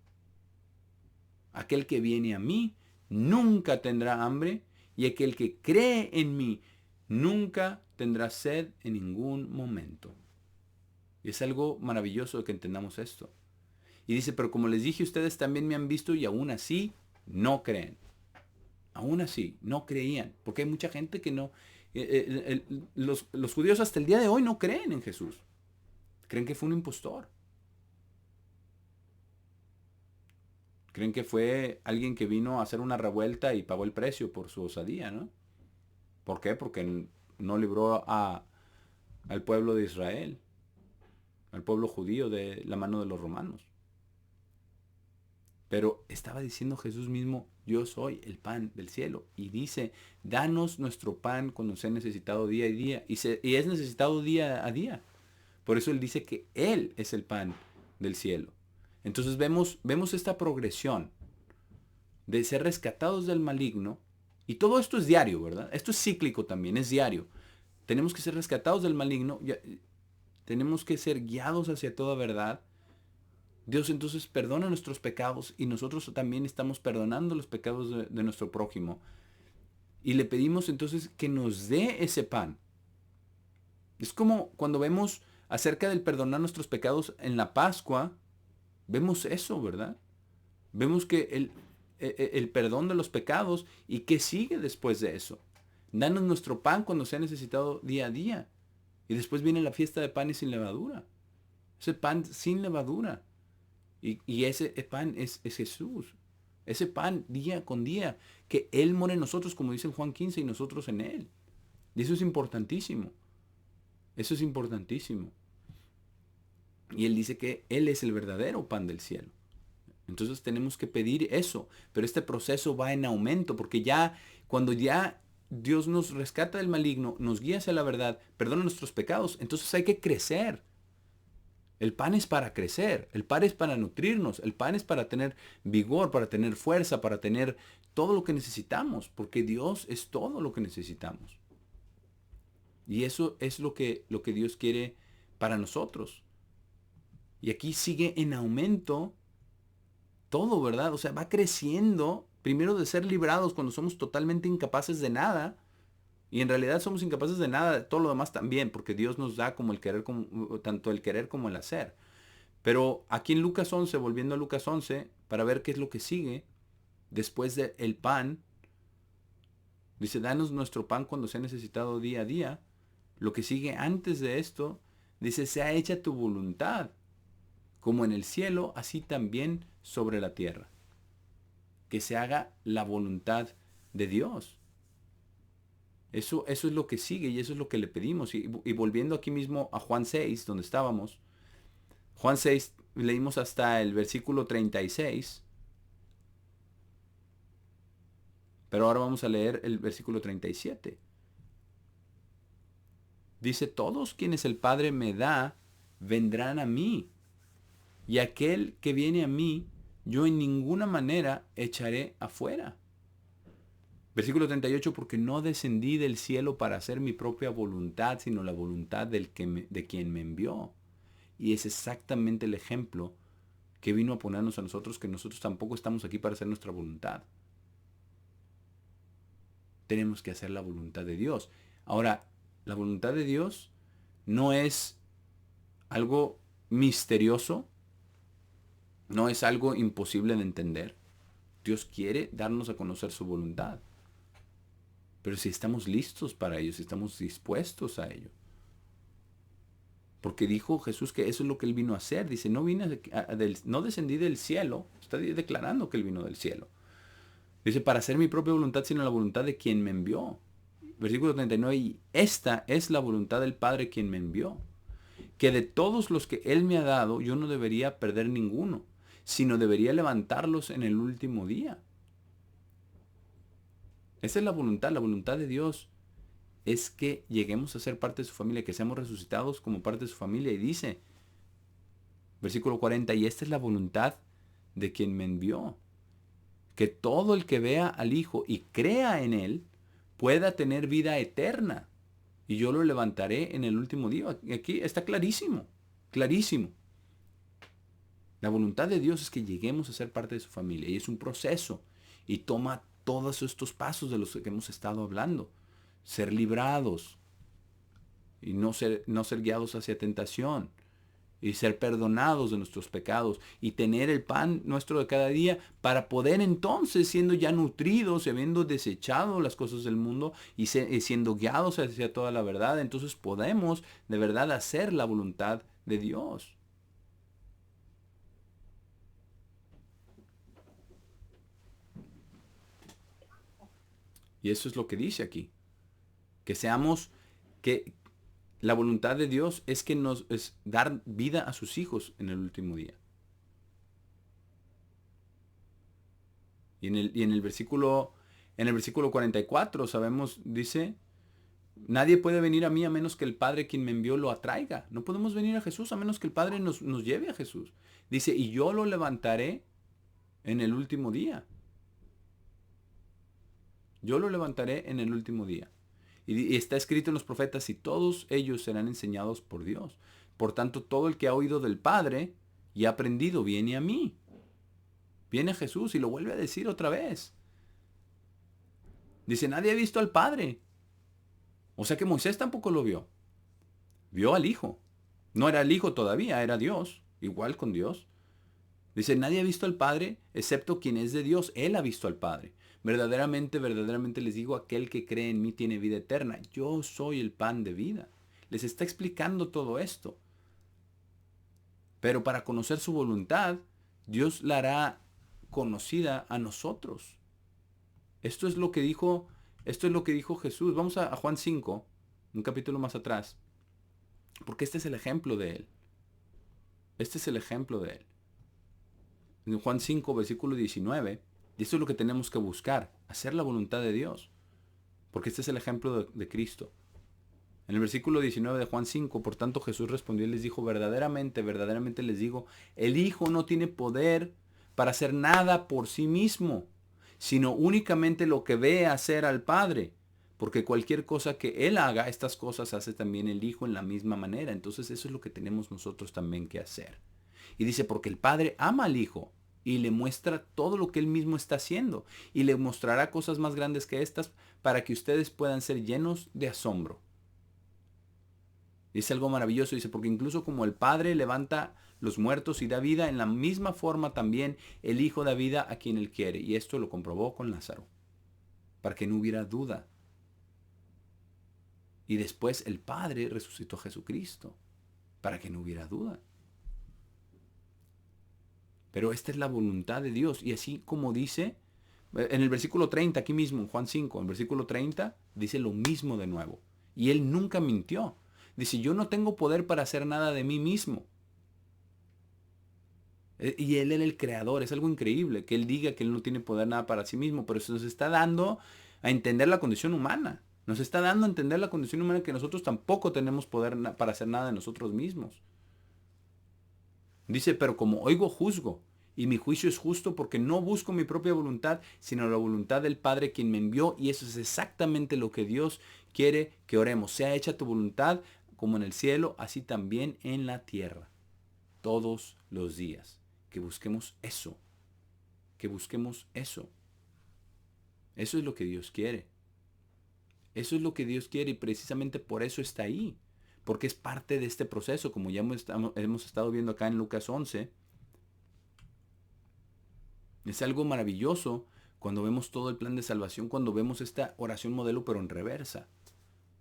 Aquel que viene a mí nunca tendrá hambre, y aquel que cree en mí nunca tendrá sed en ningún momento. Y es algo maravilloso que entendamos esto. Y dice, pero como les dije, ustedes también me han visto y aún así no creen. Aún así, no creían. Porque hay mucha gente que no... los judíos hasta el día de hoy no creen en Jesús. Creen que fue un impostor. Creen que fue alguien que vino a hacer una revuelta y pagó el precio por su osadía, ¿no? ¿Por qué? Porque no libró al pueblo de Israel, al pueblo judío de la mano de los romanos. Pero estaba diciendo Jesús mismo, yo soy el pan del cielo. Y dice, danos nuestro pan cuando sea necesitado día a día. Y es necesitado día a día. Por eso Él dice que Él es el pan del cielo. Entonces vemos esta progresión de ser rescatados del maligno. Y todo esto es diario, ¿verdad? Esto es cíclico también, es diario. Tenemos que ser rescatados del maligno. Tenemos que ser guiados hacia toda verdad. Dios entonces perdona nuestros pecados y nosotros también estamos perdonando los pecados de nuestro prójimo. Y le pedimos entonces que nos dé ese pan. Es como cuando vemos acerca del perdonar nuestros pecados en la Pascua, vemos eso, ¿verdad? Vemos que el perdón de los pecados y qué sigue después de eso. Danos nuestro pan cuando sea necesitado día a día. Y después viene la fiesta de panes sin levadura. Ese pan sin levadura. Y ese pan es Jesús. Ese pan día con día. Que Él mora en nosotros, como dice en Juan 15, y nosotros en Él. Y eso es importantísimo. Eso es importantísimo. Y Él dice que Él es el verdadero pan del cielo. Entonces tenemos que pedir eso. Pero este proceso va en aumento. Porque cuando ya Dios nos rescata del maligno, nos guía hacia la verdad, perdona nuestros pecados, entonces hay que crecer. El pan es para crecer, el pan es para nutrirnos, el pan es para tener vigor, para tener fuerza, para tener todo lo que necesitamos, porque Dios es todo lo que necesitamos. Y eso es lo que Dios quiere para nosotros. Y aquí sigue en aumento todo, ¿verdad? O sea, va creciendo, primero de ser librados cuando somos totalmente incapaces de nada. Y en realidad somos incapaces de nada, de todo lo demás también, porque Dios nos da como el querer, tanto el querer como el hacer. Pero aquí en Lucas 11, volviendo a Lucas 11, para ver qué es lo que sigue, después del pan, dice, danos nuestro pan cuando sea necesitado día a día. Lo que sigue antes de esto, dice, sea hecha tu voluntad, como en el cielo, así también sobre la tierra. Que se haga la voluntad de Dios. Eso es lo que sigue y eso es lo que le pedimos. Y volviendo aquí mismo a Juan 6, donde estábamos, Juan 6, leímos hasta el versículo 36. Pero ahora vamos a leer el versículo 37. Dice, todos quienes el Padre me da, vendrán a mí. Y aquel que viene a mí, yo en ninguna manera echaré afuera. Versículo 38, porque no descendí del cielo para hacer mi propia voluntad, sino la voluntad de quien me envió. Y es exactamente el ejemplo que vino a ponernos a nosotros, que nosotros tampoco estamos aquí para hacer nuestra voluntad. Tenemos que hacer la voluntad de Dios. Ahora, la voluntad de Dios no es algo misterioso, no es algo imposible de entender. Dios quiere darnos a conocer su voluntad. Pero si estamos listos para ello, si estamos dispuestos a ello. Porque dijo Jesús que eso es lo que Él vino a hacer. Dice, no descendí del cielo. Está declarando que Él vino del cielo. Dice, para hacer mi propia voluntad, sino la voluntad de quien me envió. Versículo 39, y esta es la voluntad del Padre quien me envió. Que de todos los que Él me ha dado, yo no debería perder ninguno, sino debería levantarlos en el último día. Esa es la voluntad de Dios es que lleguemos a ser parte de su familia, que seamos resucitados como parte de su familia. Y dice, versículo 40, y esta es la voluntad de quien me envió, que todo el que vea al Hijo y crea en Él, pueda tener vida eterna. Y yo lo levantaré en el último día. Aquí está clarísimo, clarísimo. La voluntad de Dios es que lleguemos a ser parte de su familia. Y es un proceso. Y toma todos estos pasos de los que hemos estado hablando. Ser librados. Y no ser guiados hacia tentación. Y ser perdonados de nuestros pecados. Y tener el pan nuestro de cada día para poder entonces, siendo ya nutridos y habiendo desechado las cosas del mundo y siendo guiados hacia toda la verdad, entonces podemos de verdad hacer la voluntad de Dios. Y eso es lo que dice aquí. Que seamos, que la voluntad de Dios es que es dar vida a sus hijos en el último día. Y en el versículo 44 sabemos, dice, nadie puede venir a mí a menos que el Padre quien me envió lo atraiga. No podemos venir a Jesús a menos que el Padre nos lleve a Jesús. Dice, y yo lo levantaré en el último día. Yo lo levantaré en el último día. Y está escrito en los profetas, y todos ellos serán enseñados por Dios. Por tanto, todo el que ha oído del Padre y ha aprendido viene a mí. Viene a Jesús y lo vuelve a decir otra vez. Dice, nadie ha visto al Padre. O sea que Moisés tampoco lo vio. Vio al Hijo. No era el Hijo todavía, era Dios. Igual con Dios. Dice, nadie ha visto al Padre excepto quien es de Dios. Él ha visto al Padre. Verdaderamente, verdaderamente les digo, aquel que cree en mí tiene vida eterna. Yo soy el pan de vida. Les está explicando todo esto. Pero para conocer su voluntad, Dios la hará conocida a nosotros. Esto es lo que dijo Jesús. Vamos a Juan 5, un capítulo más atrás. Porque este es el ejemplo de él. Este es el ejemplo de él. En Juan 5, versículo 19, y esto es lo que tenemos que buscar, hacer la voluntad de Dios. Porque este es el ejemplo de Cristo. En el versículo 19 de Juan 5, por tanto Jesús respondió y les dijo, verdaderamente, verdaderamente les digo, el Hijo no tiene poder para hacer nada por sí mismo, sino únicamente lo que ve hacer al Padre. Porque cualquier cosa que Él haga, estas cosas hace también el Hijo en la misma manera. Entonces eso es lo que tenemos nosotros también que hacer. Y dice, porque el Padre ama al Hijo y le muestra todo lo que Él mismo está haciendo. Y le mostrará cosas más grandes que estas para que ustedes puedan ser llenos de asombro. Es algo maravilloso, dice, porque incluso como el Padre levanta los muertos y da vida, en la misma forma también el Hijo da vida a quien Él quiere. Y esto lo comprobó con Lázaro, para que no hubiera duda. Y después el Padre resucitó a Jesucristo, para que no hubiera duda. Pero esta es la voluntad de Dios. Y así como dice, en el versículo 30, aquí mismo, en Juan 5, en el versículo 30, dice lo mismo de nuevo. Y Él nunca mintió. Dice, yo no tengo poder para hacer nada de mí mismo. Y Él era el creador. Es algo increíble que Él diga que Él no tiene poder nada para sí mismo. Pero eso nos está dando a entender la condición humana. Nos está dando a entender la condición humana que nosotros tampoco tenemos poder para hacer nada de nosotros mismos. Dice, pero como oigo, juzgo. Y mi juicio es justo porque no busco mi propia voluntad, sino la voluntad del Padre quien me envió. Y eso es exactamente lo que Dios quiere que oremos. Sea hecha tu voluntad como en el cielo, así también en la tierra. Todos los días. Que busquemos eso. Que busquemos eso. Eso es lo que Dios quiere. Eso es lo que Dios quiere y precisamente por eso está ahí. Porque es parte de este proceso, como ya hemos estado viendo acá en Lucas 11. Es algo maravilloso cuando vemos todo el plan de salvación, cuando vemos esta oración modelo pero en reversa.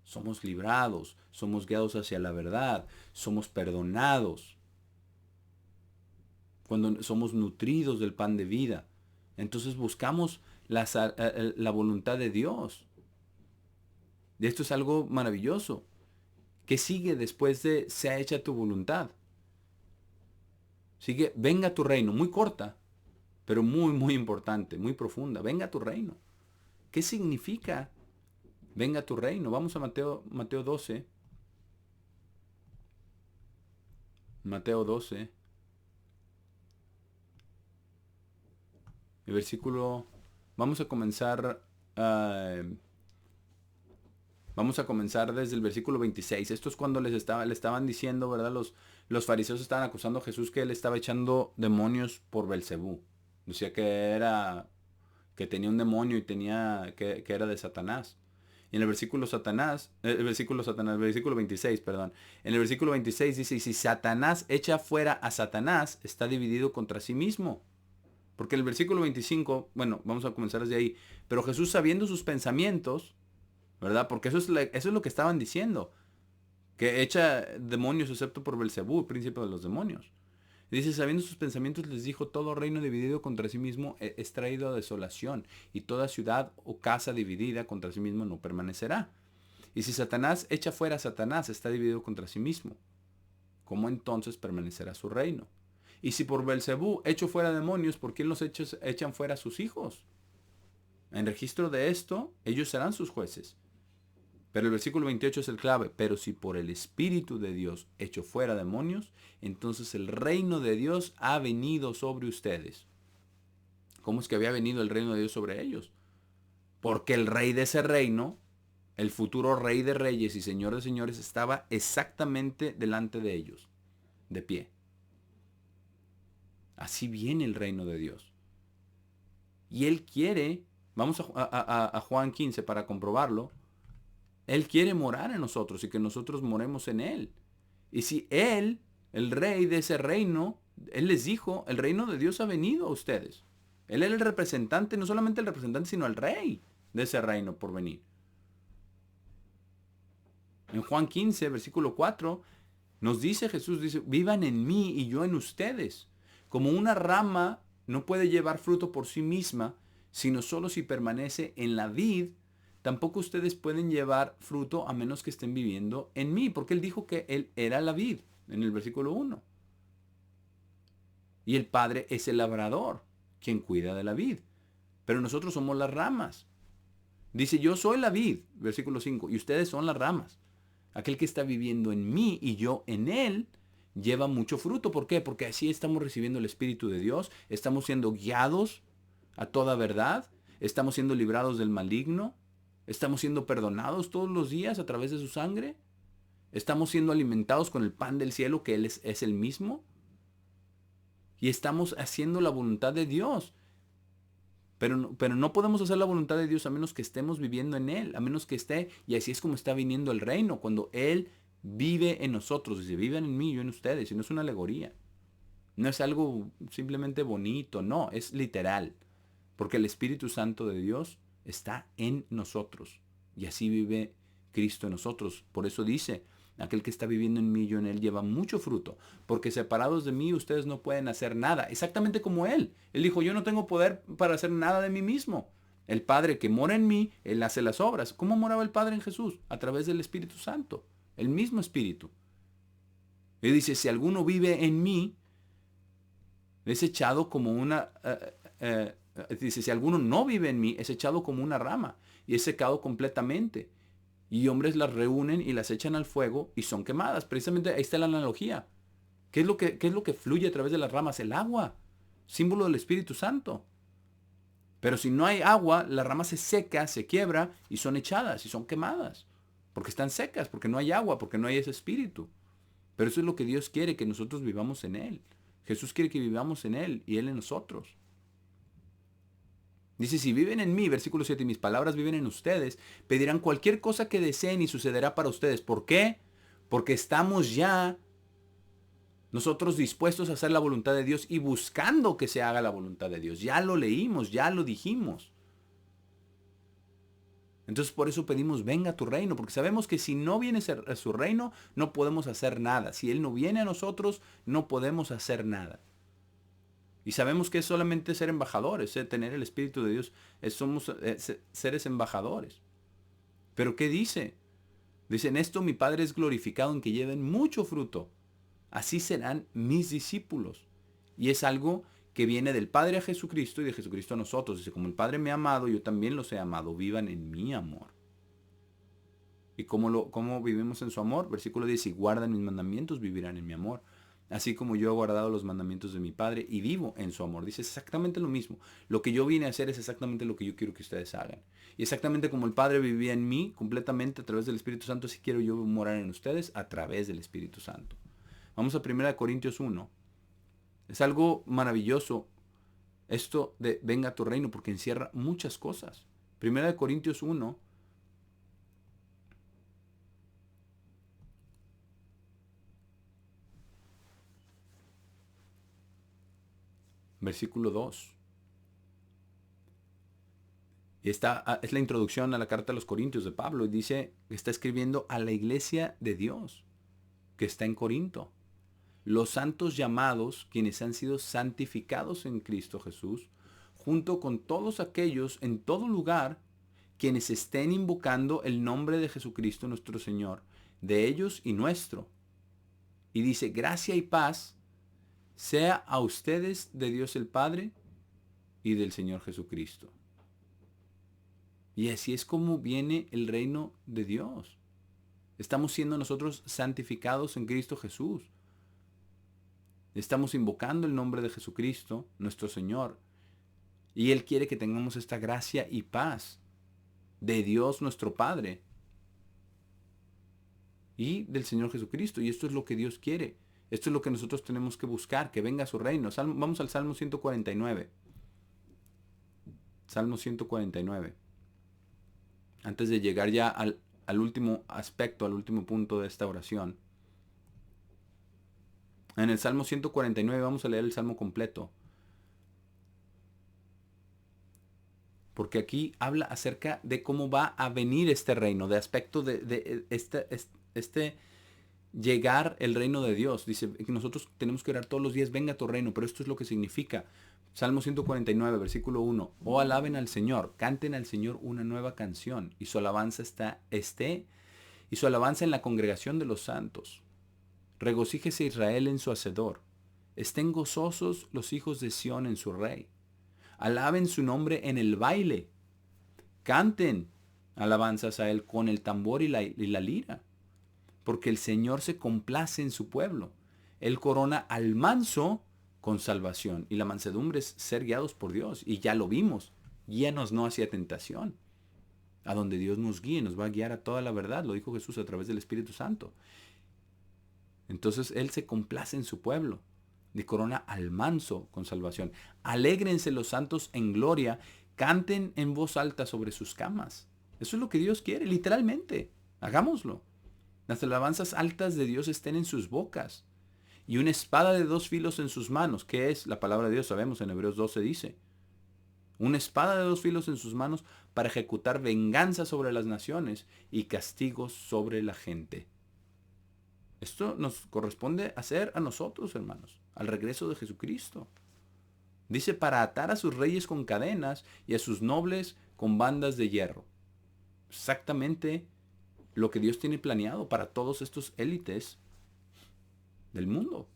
Somos librados, somos guiados hacia la verdad, somos perdonados. Cuando somos nutridos del pan de vida. Entonces buscamos la voluntad de Dios. Y esto es algo maravilloso. ¿Qué sigue después de sea hecha tu voluntad? Sigue, venga tu reino, muy corta, pero muy, muy importante, muy profunda. Venga tu reino. ¿Qué significa venga tu reino? Vamos a Mateo 12. Mateo 12. El versículo, vamos a comenzar Vamos a comenzar desde el versículo 26. Esto es cuando le estaban diciendo, ¿verdad? Los fariseos estaban acusando a Jesús que él estaba echando demonios por Belcebú. Decía que tenía un demonio y que era de Satanás. Y en el versículo 26, perdón. En el versículo 26 dice, y si Satanás echa fuera a Satanás, está dividido contra sí mismo. Porque el versículo 25, bueno, vamos a comenzar desde ahí. Pero Jesús, sabiendo sus pensamientos, ¿verdad? Porque eso es lo que estaban diciendo. Que echa demonios excepto por Belcebú, príncipe de los demonios. Dice, sabiendo sus pensamientos, les dijo, todo reino dividido contra sí mismo es traído a desolación, y toda ciudad o casa dividida contra sí mismo no permanecerá. Y si Satanás echa fuera a Satanás, está dividido contra sí mismo. ¿Cómo entonces permanecerá su reino? Y si por Belcebú echo fuera demonios, ¿por quién los echan fuera a sus hijos? En registro de esto, ellos serán sus jueces. Pero el versículo 28 es el clave. Pero si por el Espíritu de Dios echo fuera demonios, entonces el reino de Dios ha venido sobre ustedes. ¿Cómo es que había venido el reino de Dios sobre ellos? Porque el rey de ese reino, el futuro rey de reyes y señor de señores, estaba exactamente delante de ellos, de pie. Así viene el reino de Dios. Y Él quiere, vamos a Juan 15 para comprobarlo, Él quiere morar en nosotros y que nosotros moremos en Él. Y si Él, el rey de ese reino, Él les dijo, el reino de Dios ha venido a ustedes. Él era el representante, no solamente el representante, sino el rey de ese reino por venir. En Juan 15, versículo 4, nos dice Jesús, dice, vivan en mí y yo en ustedes. Como una rama no puede llevar fruto por sí misma, sino solo si permanece en la vid, tampoco ustedes pueden llevar fruto a menos que estén viviendo en mí, porque Él dijo que Él era la vid, en el versículo 1. Y el Padre es el labrador, quien cuida de la vid. Pero nosotros somos las ramas. Dice, yo soy la vid, versículo 5, y ustedes son las ramas. Aquel que está viviendo en mí y yo en Él, lleva mucho fruto. ¿Por qué? Porque así estamos recibiendo el Espíritu de Dios, estamos siendo guiados a toda verdad, estamos siendo librados del maligno, estamos siendo perdonados todos los días a través de su sangre, estamos siendo alimentados con el pan del cielo, que Él es el mismo, y estamos haciendo la voluntad de Dios. Pero no podemos hacer la voluntad de Dios a menos que estemos viviendo en Él, a menos que esté, y así es como está viniendo el reino, cuando Él vive en nosotros, dice, vivan en mí, yo en ustedes, y no es una alegoría, no es algo simplemente bonito, no, es literal, porque el Espíritu Santo de Dios está en nosotros, y así vive Cristo en nosotros. Por eso dice, aquel que está viviendo en mí, yo en él, lleva mucho fruto, porque separados de mí ustedes no pueden hacer nada, exactamente como Él. Él dijo, yo no tengo poder para hacer nada de mí mismo. El Padre que mora en mí, Él hace las obras. ¿Cómo moraba el Padre en Jesús? A través del Espíritu Santo, el mismo Espíritu. Él dice, si alguno vive en mí, es echado como una... dice, si alguno no vive en mí, es echado como una rama y es secado completamente. Y hombres las reúnen y las echan al fuego y son quemadas. Precisamente ahí está la analogía. ¿Qué es lo que fluye a través de las ramas? El agua, símbolo del Espíritu Santo. Pero si no hay agua, la rama se seca, se quiebra y son echadas y son quemadas. Porque están secas, porque no hay agua, porque no hay ese espíritu. Pero eso es lo que Dios quiere, que nosotros vivamos en Él. Jesús quiere que vivamos en Él y Él en nosotros. Dice, si viven en mí, versículo 7, y mis palabras viven en ustedes, pedirán cualquier cosa que deseen y sucederá para ustedes. ¿Por qué? Porque estamos ya nosotros dispuestos a hacer la voluntad de Dios y buscando que se haga la voluntad de Dios. Ya lo leímos, ya lo dijimos. Entonces por eso pedimos, venga a tu reino, porque sabemos que si no viene a su reino, no podemos hacer nada. Si Él no viene a nosotros, no podemos hacer nada. Y sabemos que es solamente ser embajadores, tener el Espíritu de Dios, somos seres embajadores. Pero ¿qué dice? Dice, en esto mi Padre es glorificado, en que lleven mucho fruto. Así serán mis discípulos. Y es algo que viene del Padre a Jesucristo y de Jesucristo a nosotros. Dice, como el Padre me ha amado, yo también los he amado. Vivan en mi amor. ¿Y cómo vivimos en su amor? Versículo 10, si guardan mis mandamientos, vivirán en mi amor. así como yo he guardado los mandamientos de mi Padre y vivo en su amor. Dice exactamente lo mismo. Lo que yo vine a hacer es exactamente lo que yo quiero que ustedes hagan. Y exactamente como el Padre vivía en mí completamente a través del Espíritu Santo, así quiero yo morar en ustedes a través del Espíritu Santo. Vamos a 1 Corintios 1. Es algo maravilloso esto de venga a tu reino, porque encierra muchas cosas. 1 Corintios 1, versículo 2. Y esta es la introducción a la carta a los Corintios de Pablo. Y dice que está escribiendo a la iglesia de Dios que está en Corinto. Los santos llamados, quienes han sido santificados en Cristo Jesús, junto con todos aquellos en todo lugar, quienes estén invocando el nombre de Jesucristo nuestro Señor, de ellos y nuestro. Y dice, gracia y paz sea a ustedes de Dios el Padre y del Señor Jesucristo. Y así es como viene el reino de Dios. Estamos siendo nosotros santificados en Cristo Jesús. Estamos invocando el nombre de Jesucristo, nuestro Señor. Y Él quiere que tengamos esta gracia y paz de Dios nuestro Padre y del Señor Jesucristo. Y esto es lo que Dios quiere. Esto es lo que nosotros tenemos que buscar, que venga su reino. Vamos al Salmo 149. Salmo 149. Antes de llegar ya al último aspecto, al último punto de esta oración. En el Salmo 149 vamos a leer el Salmo completo. Porque aquí habla acerca de cómo va a venir este reino, de aspecto de este llegar el reino de Dios. Dice que nosotros tenemos que orar todos los días, venga tu reino, pero esto es lo que significa. Salmo 149, versículo 1. Oh, alaben al Señor, canten al Señor una nueva canción, y su alabanza y su alabanza en la congregación de los santos. Regocíjese Israel en su Hacedor. Estén gozosos los hijos de Sión en su Rey. Alaben su nombre en el baile. Canten alabanzas a Él con el tambor y la lira. Porque el Señor se complace en su pueblo. Él corona al manso con salvación. Y la mansedumbre es ser guiados por Dios. Y ya lo vimos. Guíanos no hacia tentación. A donde Dios nos guíe, nos va a guiar a toda la verdad. Lo dijo Jesús a través del Espíritu Santo. Entonces Él se complace en su pueblo. Y corona al manso con salvación. Alégrense los santos en gloria. Canten en voz alta sobre sus camas. Eso es lo que Dios quiere, literalmente. Hagámoslo. Las alabanzas altas de Dios estén en sus bocas. Y una espada de 2 filos en sus manos. ¿Qué es? La palabra de Dios, sabemos, en Hebreos 12 dice. Una espada de 2 filos en sus manos para ejecutar venganza sobre las naciones y castigos sobre la gente. Esto nos corresponde hacer a nosotros, hermanos, al regreso de Jesucristo. Dice, para atar a sus reyes con cadenas y a sus nobles con bandas de hierro. Exactamente lo que Dios tiene planeado para todos estos élites del mundo.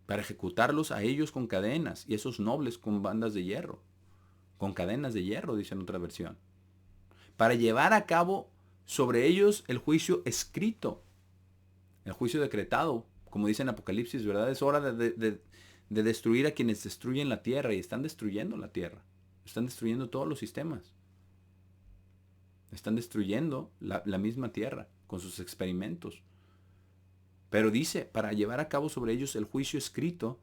Para ejecutarlos a ellos con cadenas y a esos nobles con bandas de hierro. Con cadenas de hierro, dice en otra versión. Para llevar a cabo sobre ellos el juicio escrito. El juicio decretado, como dice en Apocalipsis, ¿verdad? Es hora de destruir a quienes destruyen la tierra, y están destruyendo la tierra. Están destruyendo todos los sistemas. Están destruyendo la misma tierra con sus experimentos. Pero dice, para llevar a cabo sobre ellos el juicio escrito,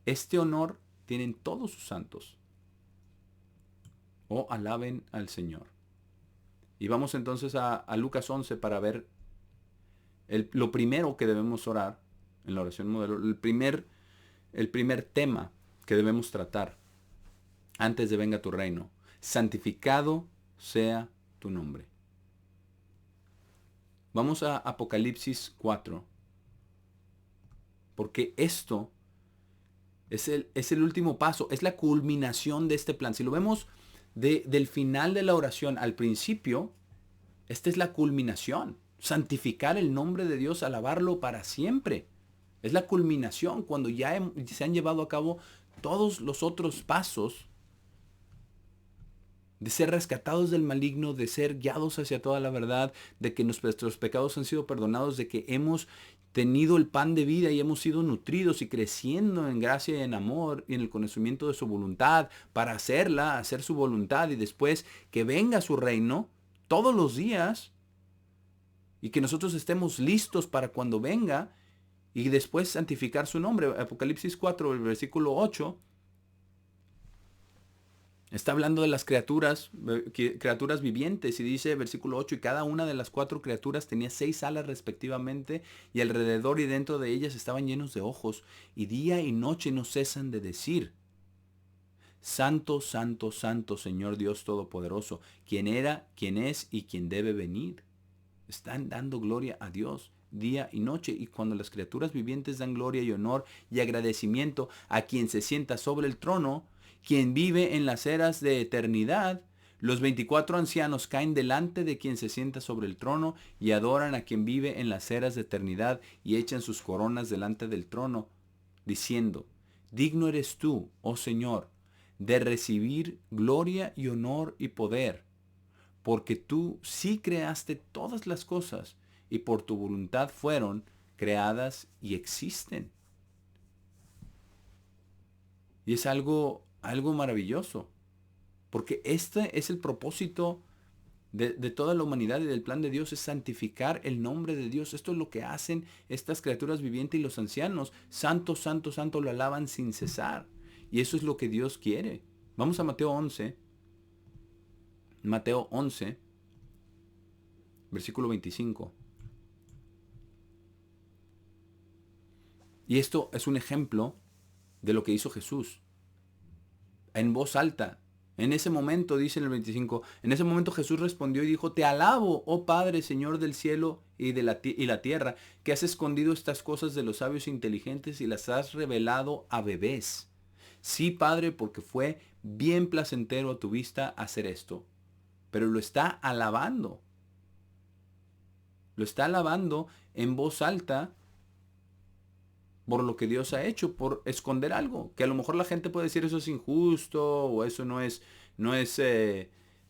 este honor tienen todos sus santos. Oh, alaben al Señor. Y vamos entonces a Lucas 11 para ver lo primero que debemos orar en la oración modelo, el primer tema que debemos tratar antes de venga tu reino. Santificado sea tu nombre. Vamos a Apocalipsis 4, porque esto es el último paso, es la culminación de este plan. Si lo vemos del final de la oración al principio, esta es la culminación. Santificar el nombre de Dios, alabarlo para siempre. Es la culminación cuando ya se han llevado a cabo todos los otros pasos de ser rescatados del maligno, de ser guiados hacia toda la verdad, de que nuestros pecados han sido perdonados, de que hemos tenido el pan de vida y hemos sido nutridos y creciendo en gracia y en amor y en el conocimiento de su voluntad para hacer su voluntad y después que venga su reino todos los días y que nosotros estemos listos para cuando venga y después santificar su nombre. Apocalipsis 4, el versículo 8, está hablando de las criaturas vivientes y dice, versículo 8, y cada una de las 4 criaturas tenía 6 alas respectivamente y alrededor y dentro de ellas estaban llenos de ojos y día y noche no cesan de decir, Santo, santo, santo, Señor Dios Todopoderoso, quien era, quien es y quien debe venir. Están dando gloria a Dios día y noche. Y cuando las criaturas vivientes dan gloria y honor y agradecimiento a quien se sienta sobre el trono, quien vive en las eras de eternidad, los 24 ancianos caen delante de quien se sienta sobre el trono y adoran a quien vive en las eras de eternidad y echan sus coronas delante del trono, diciendo, digno eres tú, oh Señor, de recibir gloria y honor y poder, porque tú sí creaste todas las cosas y por tu voluntad fueron creadas y existen. Y es algo maravilloso, porque este es el propósito de toda la humanidad y del plan de Dios, es santificar el nombre de Dios. Esto es lo que hacen estas criaturas vivientes y los ancianos. Santo, santo, santo, lo alaban sin cesar. Y eso es lo que Dios quiere. Vamos a Mateo 11. Mateo 11, versículo 25. Y esto es un ejemplo de lo que hizo Jesús. En voz alta. En ese momento, dice en el 25, en ese momento Jesús respondió y dijo, te alabo, oh Padre, Señor del cielo y de la tierra, que has escondido estas cosas de los sabios e inteligentes y las has revelado a bebés. Sí, Padre, porque fue bien placentero a tu vista hacer esto. Pero lo está alabando. Lo está alabando en voz alta por lo que Dios ha hecho, por esconder algo. Que a lo mejor la gente puede decir eso es injusto o eso no es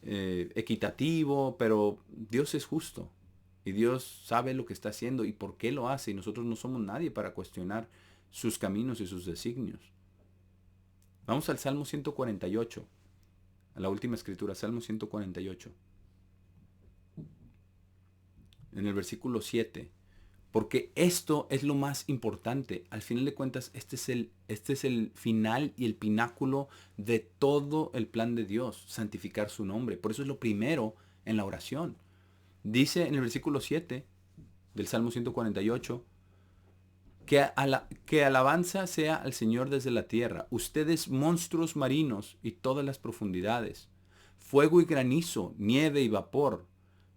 equitativo, pero Dios es justo. Y Dios sabe lo que está haciendo y por qué lo hace. Y nosotros no somos nadie para cuestionar sus caminos y sus designios. Vamos al Salmo 148. A la última escritura, Salmo 148. En el versículo 7. Porque esto es lo más importante. Al final de cuentas, este es el final y el pináculo de todo el plan de Dios, santificar su nombre. Por eso es lo primero en la oración. Dice en el versículo 7 del Salmo 148, que alabanza sea al Señor desde la tierra, ustedes monstruos marinos y todas las profundidades, fuego y granizo, nieve y vapor,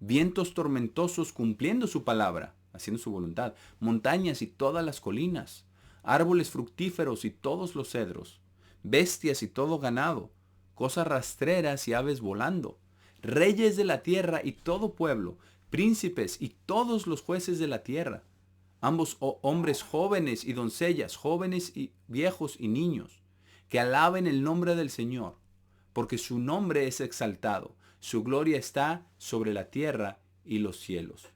vientos tormentosos cumpliendo su palabra, haciendo su voluntad, montañas y todas las colinas, árboles fructíferos y todos los cedros, bestias y todo ganado, cosas rastreras y aves volando, reyes de la tierra y todo pueblo, príncipes y todos los jueces de la tierra, ambos hombres jóvenes y doncellas, jóvenes y viejos y niños, que alaben el nombre del Señor, porque su nombre es exaltado, su gloria está sobre la tierra y los cielos.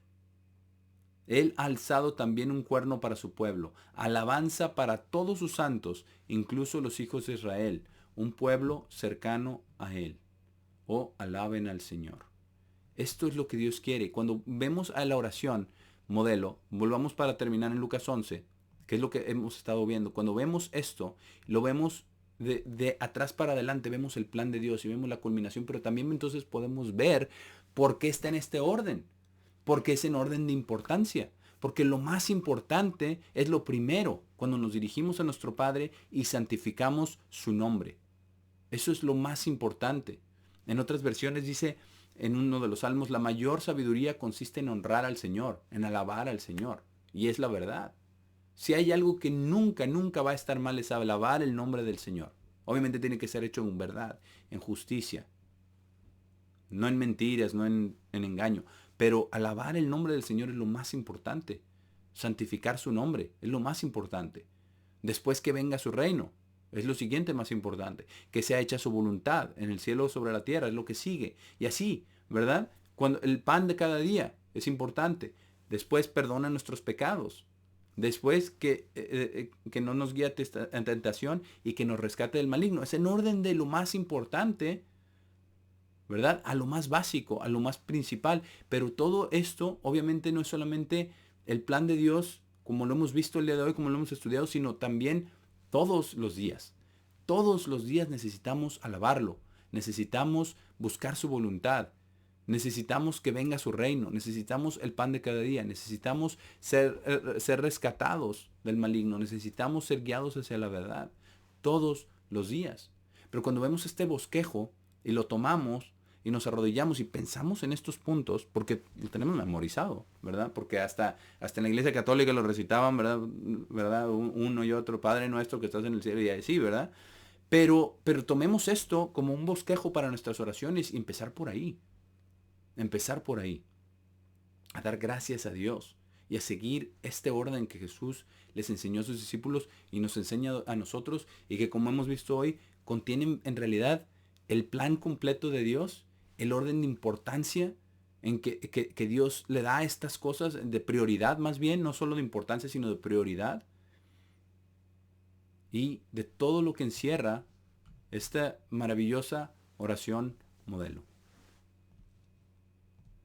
Él ha alzado también un cuerno para su pueblo, alabanza para todos sus santos, incluso los hijos de Israel, un pueblo cercano a Él. Oh, alaben al Señor. Esto es lo que Dios quiere. Cuando vemos a la oración modelo, volvamos para terminar en Lucas 11, que es lo que hemos estado viendo. Cuando vemos esto, lo vemos de atrás para adelante, vemos el plan de Dios y vemos la culminación, pero también entonces podemos ver por qué está en este orden. Porque es en orden de importancia. Porque lo más importante es lo primero cuando nos dirigimos a nuestro Padre y santificamos su nombre. Eso es lo más importante. En otras versiones dice en uno de los salmos, la mayor sabiduría consiste en honrar al Señor, en alabar al Señor. Y es la verdad. Si hay algo que nunca, nunca va a estar mal es alabar el nombre del Señor. Obviamente tiene que ser hecho en verdad, en justicia. No en mentiras, no en engaño. Pero alabar el nombre del Señor es lo más importante. Santificar su nombre es lo más importante. Después que venga su reino, es lo siguiente más importante. Que sea hecha su voluntad en el cielo o sobre la tierra, es lo que sigue. Y así, ¿verdad? Cuando el pan de cada día es importante. Después perdona nuestros pecados. Después que no nos guíe a tentación y que nos rescate del maligno. Es en orden de lo más importante, ¿verdad? A lo más básico, a lo más principal. Pero todo esto obviamente no es solamente el plan de Dios, como lo hemos visto el día de hoy, como lo hemos estudiado, sino también todos los días. Todos los días necesitamos alabarlo. Necesitamos buscar su voluntad. Necesitamos que venga su reino. Necesitamos el pan de cada día. Necesitamos ser rescatados del maligno. Necesitamos ser guiados hacia la verdad. Todos los días. Pero cuando vemos este bosquejo y lo tomamos y nos arrodillamos y pensamos en estos puntos, porque lo tenemos memorizado, ¿verdad? Porque hasta en la iglesia católica lo recitaban, ¿verdad? Uno y otro, Padre nuestro que estás en el cielo, y así, ¿verdad? Pero tomemos esto como un bosquejo para nuestras oraciones y empezar por ahí. Empezar por ahí. A dar gracias a Dios y a seguir este orden que Jesús les enseñó a sus discípulos y nos enseña a nosotros, y que, como hemos visto hoy, contienen en realidad el plan completo de Dios, el orden de importancia en que Dios le da a estas cosas, de prioridad más bien, no solo de importancia, sino de prioridad, y de todo lo que encierra esta maravillosa oración modelo.